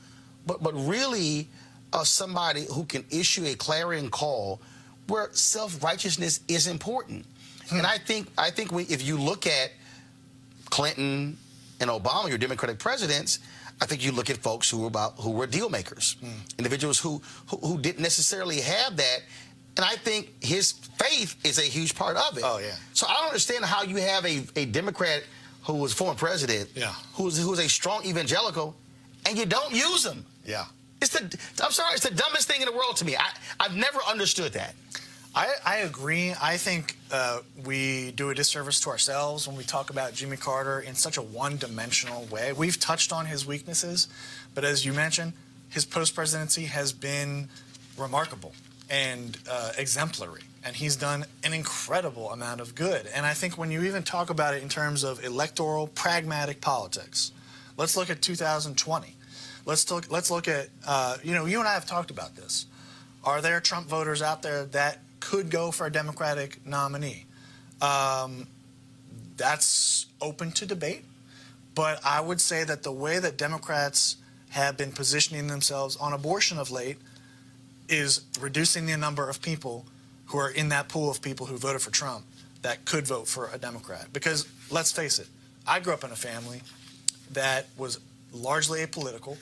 But really somebody who can issue a clarion call where self-righteousness is important. And I think if you look at Clinton and Obama, your Democratic presidents, I think you look at folks who were deal makers, individuals who didn't necessarily have that. And I think his faith is a huge part of it. Oh, yeah. So I don't understand how you have a Democrat who was former president, who's a strong evangelical, and you don't use him. Yeah. I'm sorry, it's the dumbest thing in the world to me. I've never understood that. I agree. I think we do a disservice to ourselves when we talk about Jimmy Carter in such a one-dimensional way. We've touched on his weaknesses, but as you mentioned, his post-presidency has been remarkable and exemplary, and he's done an incredible amount of good. And I think when you even talk about it in terms of electoral, pragmatic politics, let's look at 2020. Let's look at, you and I have talked about this. Are there Trump voters out there that could go for a Democratic nominee? That's open to debate. But I would say that the way that Democrats have been positioning themselves on abortion of late is reducing the number of people who are in that pool of people who voted for Trump that could vote for a Democrat. Because let's face it, I grew up in a family that was largely apolitical,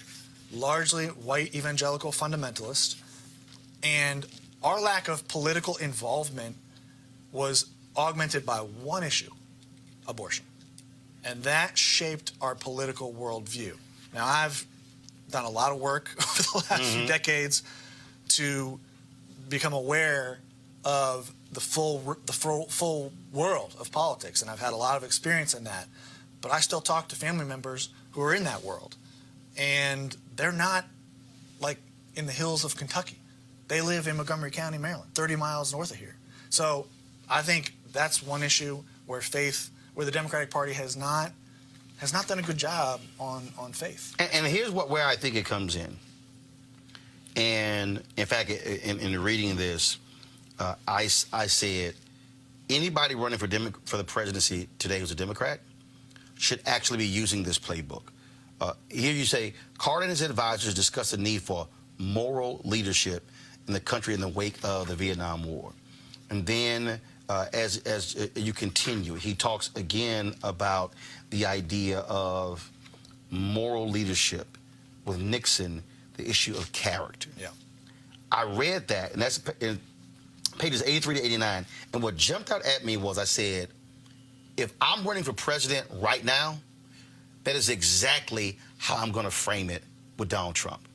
largely white evangelical fundamentalist, and our lack of political involvement was augmented by one issue, abortion. And that shaped our political worldview. Now, I've done a lot of work over the last few decades to become aware of the full world of politics, and I've had a lot of experience in that. But I still talk to family members who are in that world, and they're not like in the hills of Kentucky. They live in Montgomery County, Maryland, 30 miles north of here. So I think that's one issue where the Democratic Party has not done a good job on faith. And here's where I think it comes in. And in fact, in reading this, I said anybody running for the presidency today who's a Democrat should actually be using this playbook. Here you say, Carter and his advisors discussed the need for moral leadership in the country in the wake of the Vietnam War. And then as you continue, he talks again about the idea of moral leadership with Nixon, the issue of character. Yeah. I read that, and that's in pages 83 to 89, and what jumped out at me was I said, if I'm running for president right now, that is exactly how I'm going to frame it with Donald Trump.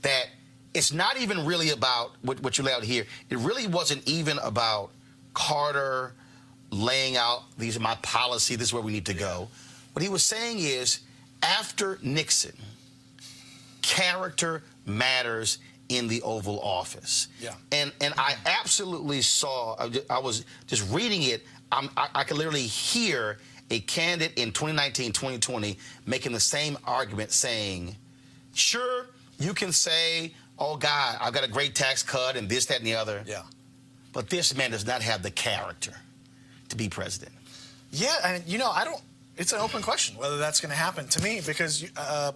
That it's not even really about what you lay out here. It really wasn't even about Carter laying out, these are my policy, this is where we need to go. What he was saying is, after Nixon, character matters in the Oval Office. Yeah. And I absolutely saw, I was just reading it, I could literally hear a candidate in 2019, 2020 making the same argument saying, sure, you can say, oh, God, I've got a great tax cut and this, that, and the other. Yeah. But this man does not have the character to be president. Yeah, and it's an open question whether that's going to happen to me, because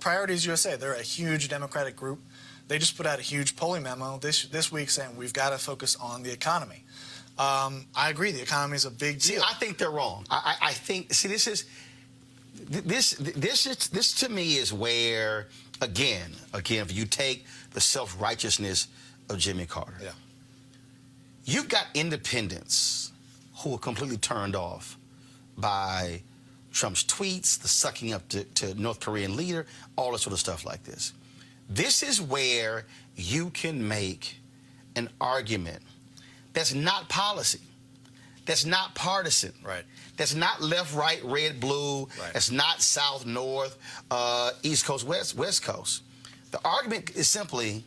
Priorities USA, they're a huge Democratic group. They just put out a huge polling memo this week saying we've got to focus on the economy. I agree, the economy is a big deal. See, I think they're wrong. I think, see, this to me is where, again, if you take the self-righteousness of Jimmy Carter, yeah, you've got independents who are completely turned off by Trump's tweets, the sucking up to North Korean leader, all this sort of stuff like this. This is where you can make an argument that's not policy, that's not partisan, right, that's not left, right, red, blue, right, that's not south, north, east coast, west coast. The argument is simply,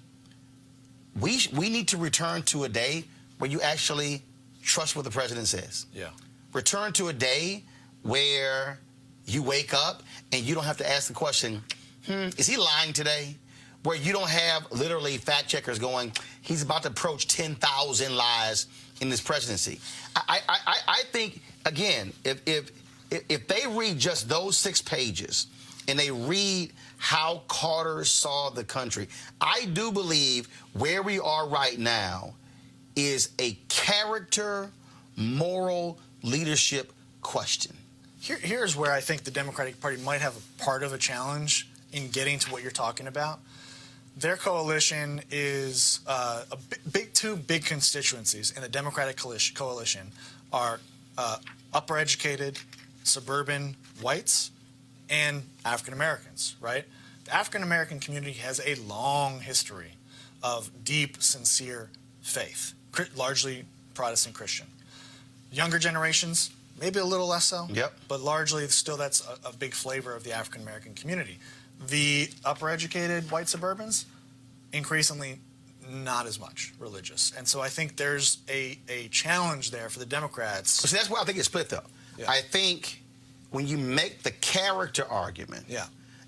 we need to return to a day where you actually trust what the president says. Yeah. Return to a day where you wake up and you don't have to ask the question, is he lying today? Where you don't have literally fact checkers going, he's about to approach 10,000 lies in this presidency. I think, again, if they read just those 6 pages and they read how Carter saw the country, I do believe where we are right now is a character, moral leadership question. Here's where I think the Democratic Party might have a part of a challenge in getting to what you're talking about. Their coalition is two big constituencies in the Democratic coalition are upper educated, suburban whites, and African Americans, right? The African American community has a long history of deep, sincere faith, largely Protestant Christian. Younger generations, maybe a little less so, but largely still that's a big flavor of the African American community. The upper educated white suburbans, increasingly not as much religious. And so I think there's a challenge there for the Democrats. So that's why I think it's split, though. I think when you make the character argument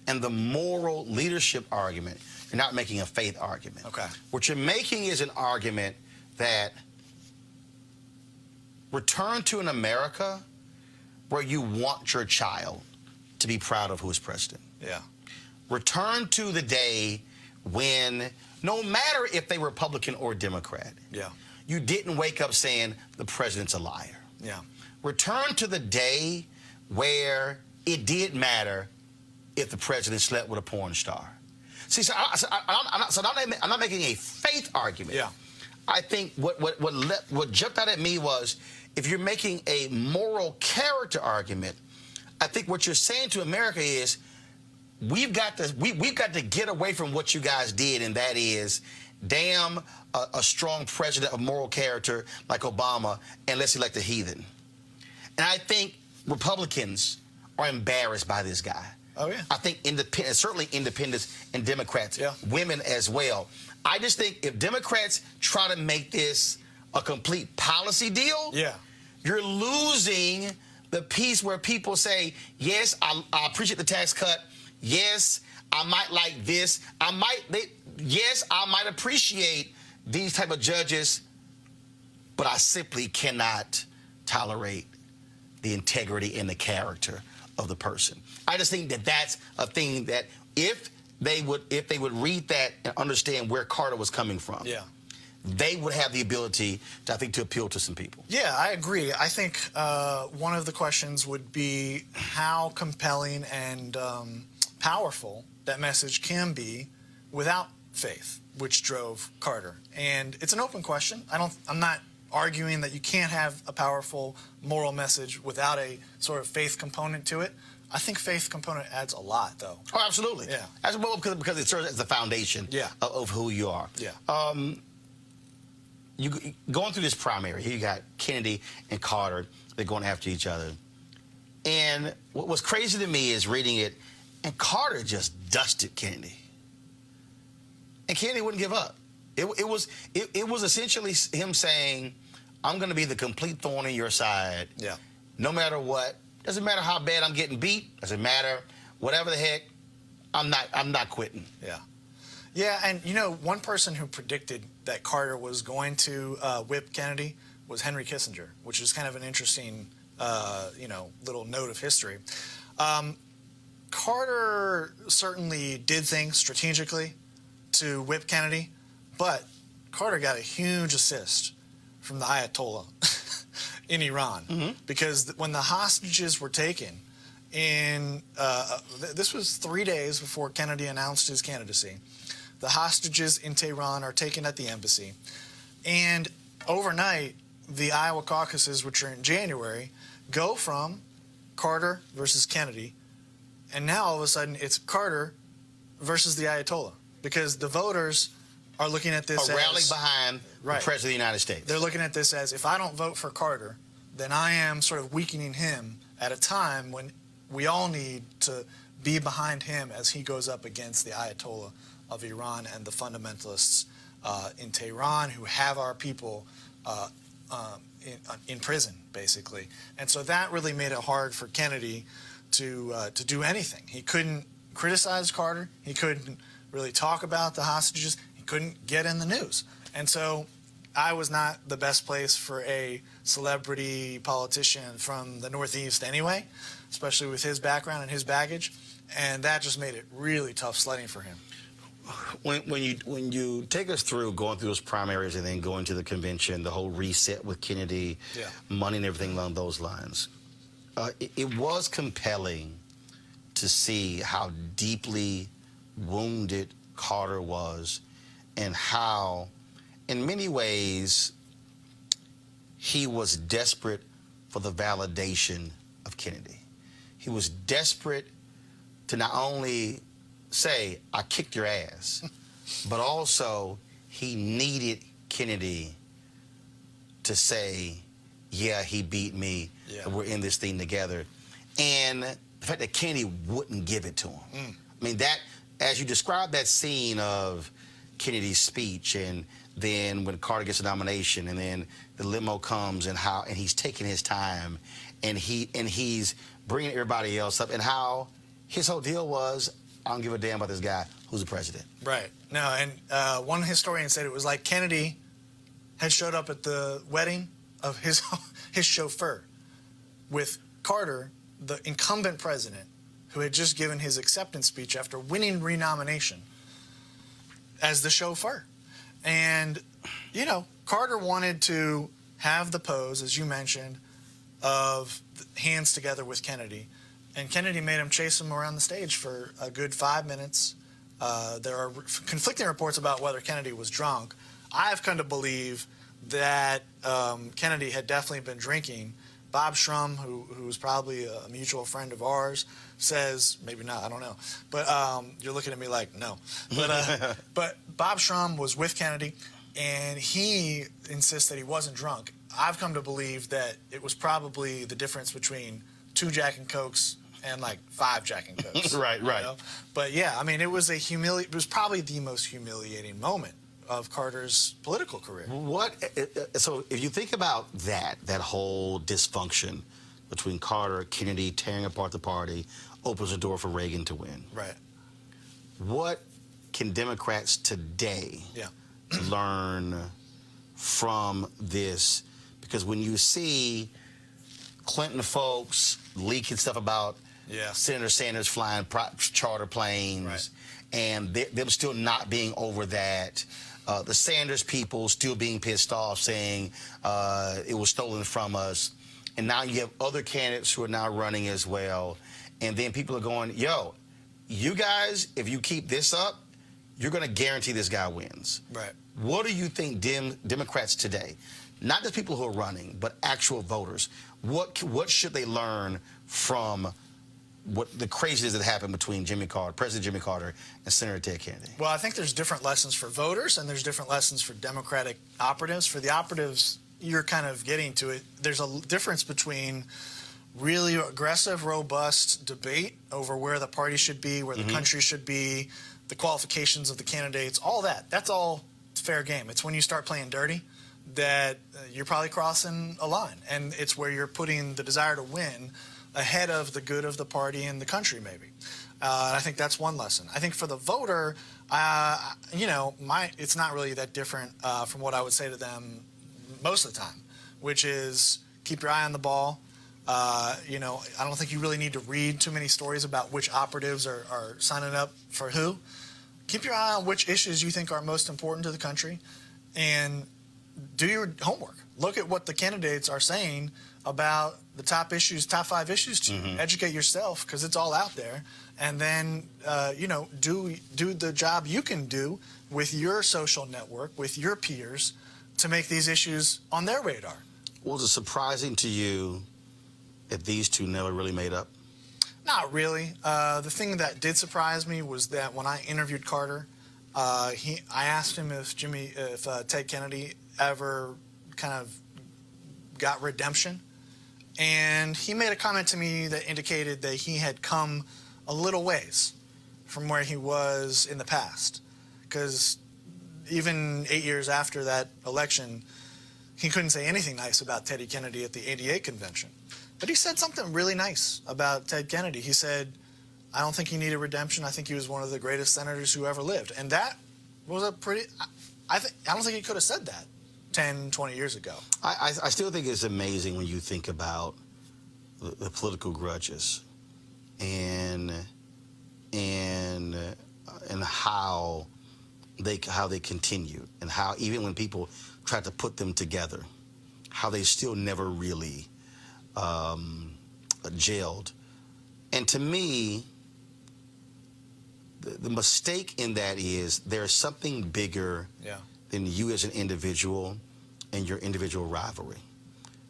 and the moral leadership argument, you're not making a faith argument. Okay. What you're making is an argument that return to an America where you want your child to be proud of who is president. Yeah. Return to the day when, no matter if they were Republican or Democrat, you didn't wake up saying the president's a liar. Yeah. Return to the day where it did matter if the president slept with a porn star. See, I'm not making a faith argument. Yeah. I think what jumped out at me was, if you're making a moral character argument, I think what you're saying to America is, we've got to get away from what you guys did, and that is, damn a strong president of moral character like Obama, and let's elect a heathen. And I think Republicans are embarrassed by this guy. Oh, yeah. I think certainly independents and Democrats, women as well. I just think if Democrats try to make this a complete policy deal, you're losing the piece where people say, yes, I appreciate the tax cut. Yes, I might like this. Yes, I might appreciate these type of judges, but I simply cannot tolerate the integrity and the character of the person. I just think that that's a thing that if they would read that and understand where Carter was coming from, they would have the ability, I think, to appeal to some people. Yeah, I agree. I think one of the questions would be how compelling and powerful that message can be without faith, which drove Carter. And it's an open question. I'm not arguing that you can't have a powerful moral message without a sort of faith component to it. I think faith component adds a lot, though. Oh, absolutely. Yeah. As well, because it serves as the foundation of who you are. Yeah. You going through this primary, here you got Kennedy and Carter. They're going after each other. And what was crazy to me is reading it, and Carter just dusted Kennedy. And Kennedy wouldn't give up. It was essentially him saying, I'm going to be the complete thorn in your side. Yeah. No matter what. Doesn't matter how bad I'm getting beat. Doesn't matter. Whatever the heck, I'm not quitting. Yeah. Yeah, and you know, one person who predicted that Carter was going to whip Kennedy was Henry Kissinger, which is kind of an interesting, little note of history. Carter certainly did things strategically to whip Kennedy, but Carter got a huge assist from the Ayatollah in Iran, because when the hostages were taken this was 3 days before Kennedy announced his candidacy. The hostages in Tehran are taken at the embassy, and overnight the Iowa caucuses, which are in January, go from Carter versus Kennedy, and now all of a sudden it's Carter versus the Ayatollah, because the voters are looking at this as rallying behind the President of the United States. They're looking at this as, if I don't vote for Carter, then I am sort of weakening him at a time when we all need to be behind him as he goes up against the Ayatollah of Iran and the fundamentalists in Tehran who have our people in prison, basically. And so that really made it hard for Kennedy to do anything. He couldn't criticize Carter. He couldn't really talk about the hostages. He couldn't get in the news. And so I was not the best place for a celebrity politician from the Northeast anyway, especially with his background and his baggage. And that just made it really tough sledding for him. when you take us through going through those primaries and then going to the convention, the whole reset with Kennedy, money and everything along those lines, it was compelling to see how deeply wounded Carter was and how, in many ways, he was desperate for the validation of Kennedy. He was desperate to not only say, I kicked your ass, but also he needed Kennedy to say, yeah, he beat me, and we're in this thing together. And the fact that Kennedy wouldn't give it to him. I mean, that, as you described that scene of Kennedy's speech, and then when Carter gets a nomination, and then the limo comes, and he's taking his time, and he's bringing everybody else up, and how his whole deal was, I don't give a damn about this guy who's the president. Right. No, and one historian said it was like Kennedy had showed up at the wedding of his chauffeur with Carter, the incumbent president, who had just given his acceptance speech after winning renomination, as the chauffeur. And, you know, Carter wanted to have the pose, as you mentioned, of hands together with Kennedy. And Kennedy made him chase him around the stage for a good 5 minutes. There are conflicting reports about whether Kennedy was drunk. I've come to believe that Kennedy had definitely been drinking. Bob Shrum, who's probably a mutual friend of ours, says, maybe not, I don't know. But you're looking at me like, no. But Bob Shrum was with Kennedy, and he insists that he wasn't drunk. I've come to believe that it was probably the difference between 2 Jack and Cokes and like 5 Jack and Cokes. Right. You know? But yeah, I mean, it was probably the most humiliating moment of Carter's political career. So if you think about that whole dysfunction between Carter, Kennedy, tearing apart the party, opens the door for Reagan to win. Right. What can Democrats today learn from this? Because when you see Clinton folks leaking stuff about Senator Sanders flying charter planes, and them still not being over that. The Sanders people still being pissed off, saying it was stolen from us. And now you have other candidates who are now running as well. And then people are going, yo, you guys, if you keep this up, you're going to guarantee this guy wins. Right. What do you think Democrats today, not just people who are running, but actual voters, what should they learn from what the craziness that happened between President Jimmy Carter, and Senator Ted Kennedy? Well, I think there's different lessons for voters, and there's different lessons for Democratic operatives. For the operatives, you're kind of getting to it. There's a difference between really aggressive, robust debate over where the party should be, where the country should be, the qualifications of the candidates, all that. That's all fair game. It's when you start playing dirty that you're probably crossing a line, and it's where you're putting the desire to win ahead of the good of the party and the country, maybe. And I think that's one lesson. I think for the voter, you know, it's not really that different from what I would say to them most of the time, which is keep your eye on the ball. You know, I don't think you really need to read too many stories about which operatives are signing up for who. Keep your eye on which issues you think are most important to the country, and do your homework. Look at what the candidates are saying about the top 5 issues to you. Educate yourself, because it's all out there. And then, you know, do the job you can do with your social network, with your peers, to make these issues on their radar. Was it surprising to you that these two never really made up? Not really. The thing that did surprise me was that when I interviewed Carter, I asked him if Ted Kennedy ever kind of got redemption. And he made a comment to me that indicated that he had come a little ways from where he was in the past. Because even 8 years after that election, he couldn't say anything nice about Teddy Kennedy at the ADA convention. But he said something really nice about Ted Kennedy. He said, I don't think he needed redemption. I think he was one of the greatest senators who ever lived. And that was a pretty... I don't think he could have said that 10, 20 years ago. I still think it's amazing when you think about the political grudges and how how they continued, and how even when people tried to put them together, how they still never really gelled. And to me, the mistake in that is there's something bigger than you as an individual and your individual rivalry.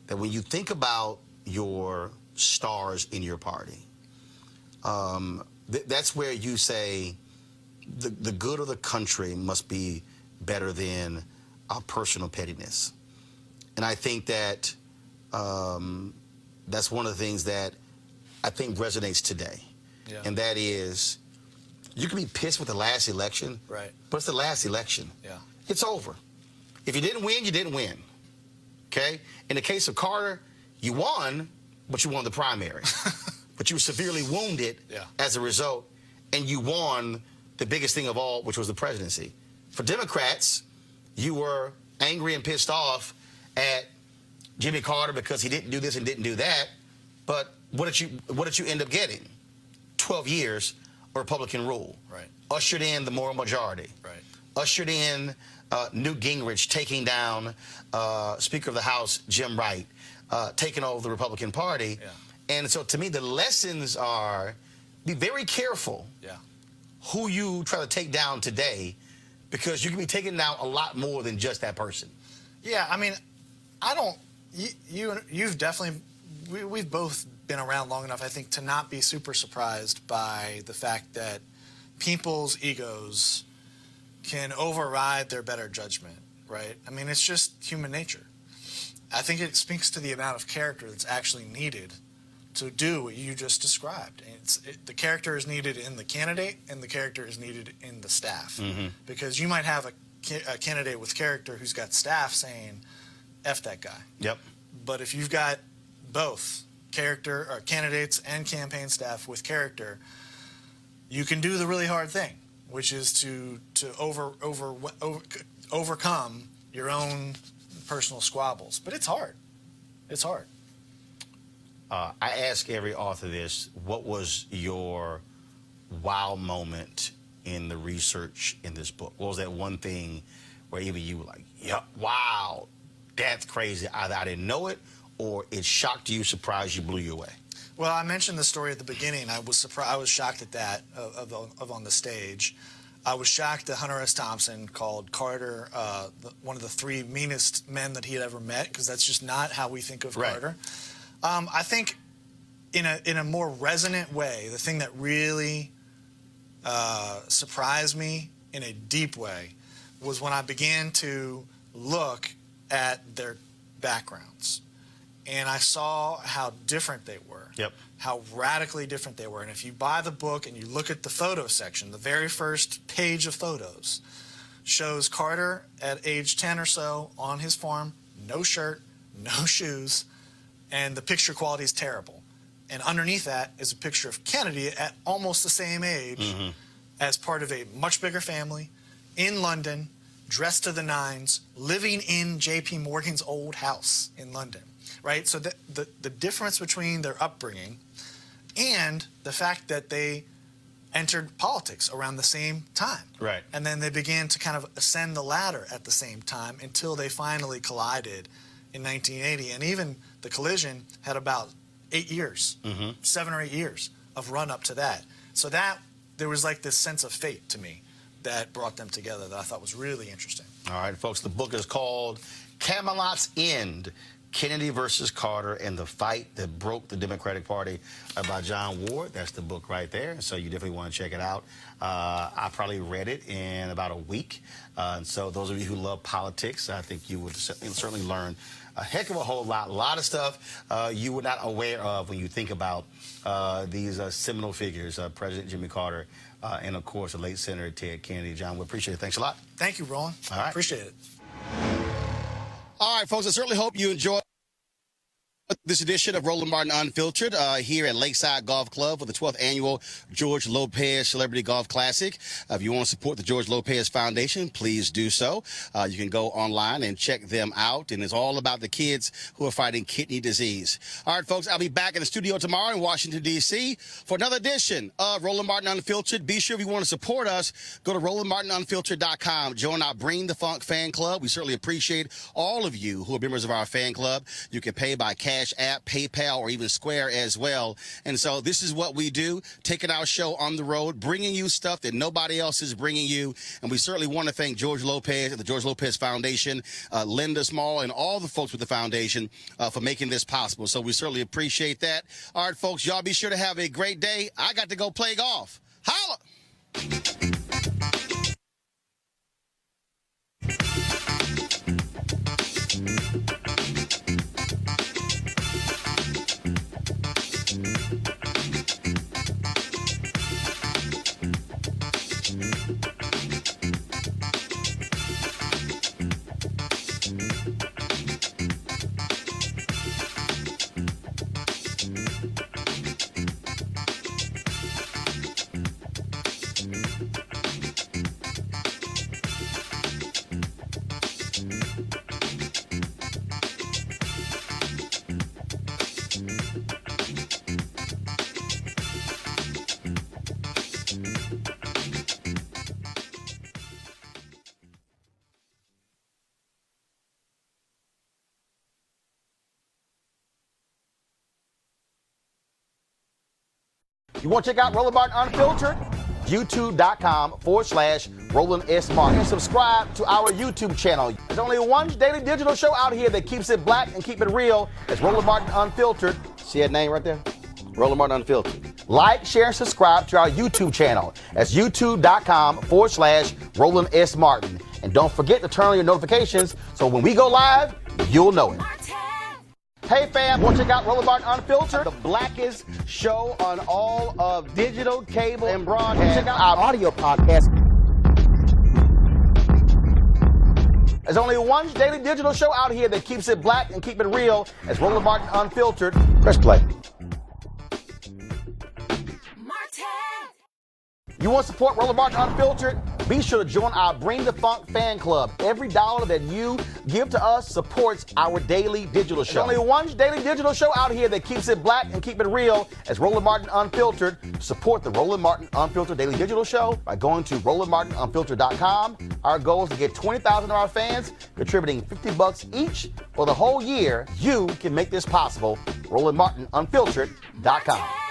That when you think about your stars in your party, that's where you say the good of the country must be better than our personal pettiness. And I think that that's one of the things that I think resonates today. Yeah. And that is, you can be pissed with the last election, Right. but it's the last election. Yeah. It's over. If you didn't win, you didn't win. Okay? In the case of Carter, you won, but you won the primary. But you were severely wounded as a result, and you won the biggest thing of all, which was the presidency. For Democrats, you were angry and pissed off at Jimmy Carter because he didn't do this and didn't do that. But what did you end up getting? 12 years of Republican rule. Right. Ushered in the moral majority. Right. Ushered in Newt Gingrich taking down Speaker of the House Jim Wright, taking over the Republican Party. Yeah. And so to me, the lessons are, be very careful who you try to take down today, because you can be taking down a lot more than just that person. Yeah, I mean, I don't. You've definitely. We've both been around long enough, I think, to not be super surprised by the fact that people's egos can override their better judgment, right? I mean, it's just human nature. I think it speaks to the amount of character that's actually needed to do what you just described. The character is needed in the candidate, and the character is needed in the staff. Mm-hmm. Because you might have a candidate with character who's got staff saying, F that guy. Yep. But if you've got both character or candidates and campaign staff with character, you can do the really hard thing, which is to overcome your own personal squabbles. But it's hard. It's hard. I ask every author this: what was your wow moment in the research in this book? What was that one thing where even you were like, yeah, wow, that's crazy. Either I didn't know it, or it shocked you, surprised you, blew you away? Well, I mentioned the story at the beginning. I was surprised. I was shocked at that of on the stage. I was shocked that Hunter S. Thompson called Carter one of the three meanest men that he had ever met, because that's just not how we think of Carter. I think in a more resonant way, the thing that really surprised me in a deep way was when I began to look at their backgrounds. And I saw how different they were, how radically different they were. And if you buy the book and you look at the photo section, the very first page of photos shows Carter at age 10 or so on his farm, no shirt, no shoes, and the picture quality is terrible. And underneath that is a picture of Kennedy at almost the same age as part of a much bigger family in London, dressed to the nines, living in J.P. Morgan's old house in London. Right, so the difference between their upbringing and the fact that they entered politics around the same time. Right. And then they began to kind of ascend the ladder at the same time until they finally collided in 1980. And even the collision had about 8 years, 7 or 8 years of run up to that. So that there was like this sense of fate to me that brought them together that I thought was really interesting. All right, folks, the book is called Camelot's End: Kennedy versus Carter and the Fight That Broke the Democratic Party, by John Ward. That's the book right there, so you definitely want to check it out. I probably read it in about a week, and so those of you who love politics, I think you would certainly learn a heck of a whole lot of stuff you were not aware of when you think about these seminal figures, President Jimmy Carter, and of course the late Senator Ted Kennedy. John, we appreciate it. Thanks a lot. Thank you, Roland. All right. Appreciate it. All right, folks, I certainly hope you enjoyed This edition of Roland Martin Unfiltered here at Lakeside Golf Club for the 12th annual George Lopez Celebrity Golf Classic. If you want to support the George Lopez Foundation, please do so. You can go online and check them out, and it's all about the kids who are fighting kidney disease. All right, folks, I'll be back in the studio tomorrow in Washington, D.C. for another edition of Roland Martin Unfiltered. Be sure if you want to support us, go to RolandMartinUnfiltered.com. Join our Bring the Funk fan club. We certainly appreciate all of you who are members of our fan club. You can pay by Cash App, PayPal, or even Square as well. And so this is what we do, taking our show on the road, bringing you stuff that nobody else is bringing you. And we certainly want to thank George Lopez and the George Lopez Foundation, Linda Small, and all the folks with the foundation for making this possible. So we certainly appreciate that. All right, folks, y'all be sure to have a great day. I got to go play golf. Holla! You want to check out Roland Martin Unfiltered? YouTube.com/Roland S. Martin. And subscribe to our YouTube channel. There's only one daily digital show out here that keeps it black and keep it real. It's Roland Martin Unfiltered. See that name right there? Roland Martin Unfiltered. Like, share, and subscribe to our YouTube channel. That's YouTube.com/Roland S. Martin. And don't forget to turn on your notifications so when we go live, you'll know it. Hey fam, want to check out Roland Martin Unfiltered? The blackest show on all of digital, cable, and broadcast. Check out our audio podcast. There's only one daily digital show out here that keeps it black and keep it real. It's Roland Martin Unfiltered. Press play. You want to support Roland Martin Unfiltered? Be sure to join our Bring the Funk fan club. Every dollar that you give to us supports our daily digital show. There's only one daily digital show out here that keeps it black and keep it real. It's Roland Martin Unfiltered. Support the Roland Martin Unfiltered daily digital show by going to RolandMartinUnfiltered.com. Our goal is to get 20,000 of our fans contributing $50 each for the whole year. You can make this possible. RolandMartinUnfiltered.com.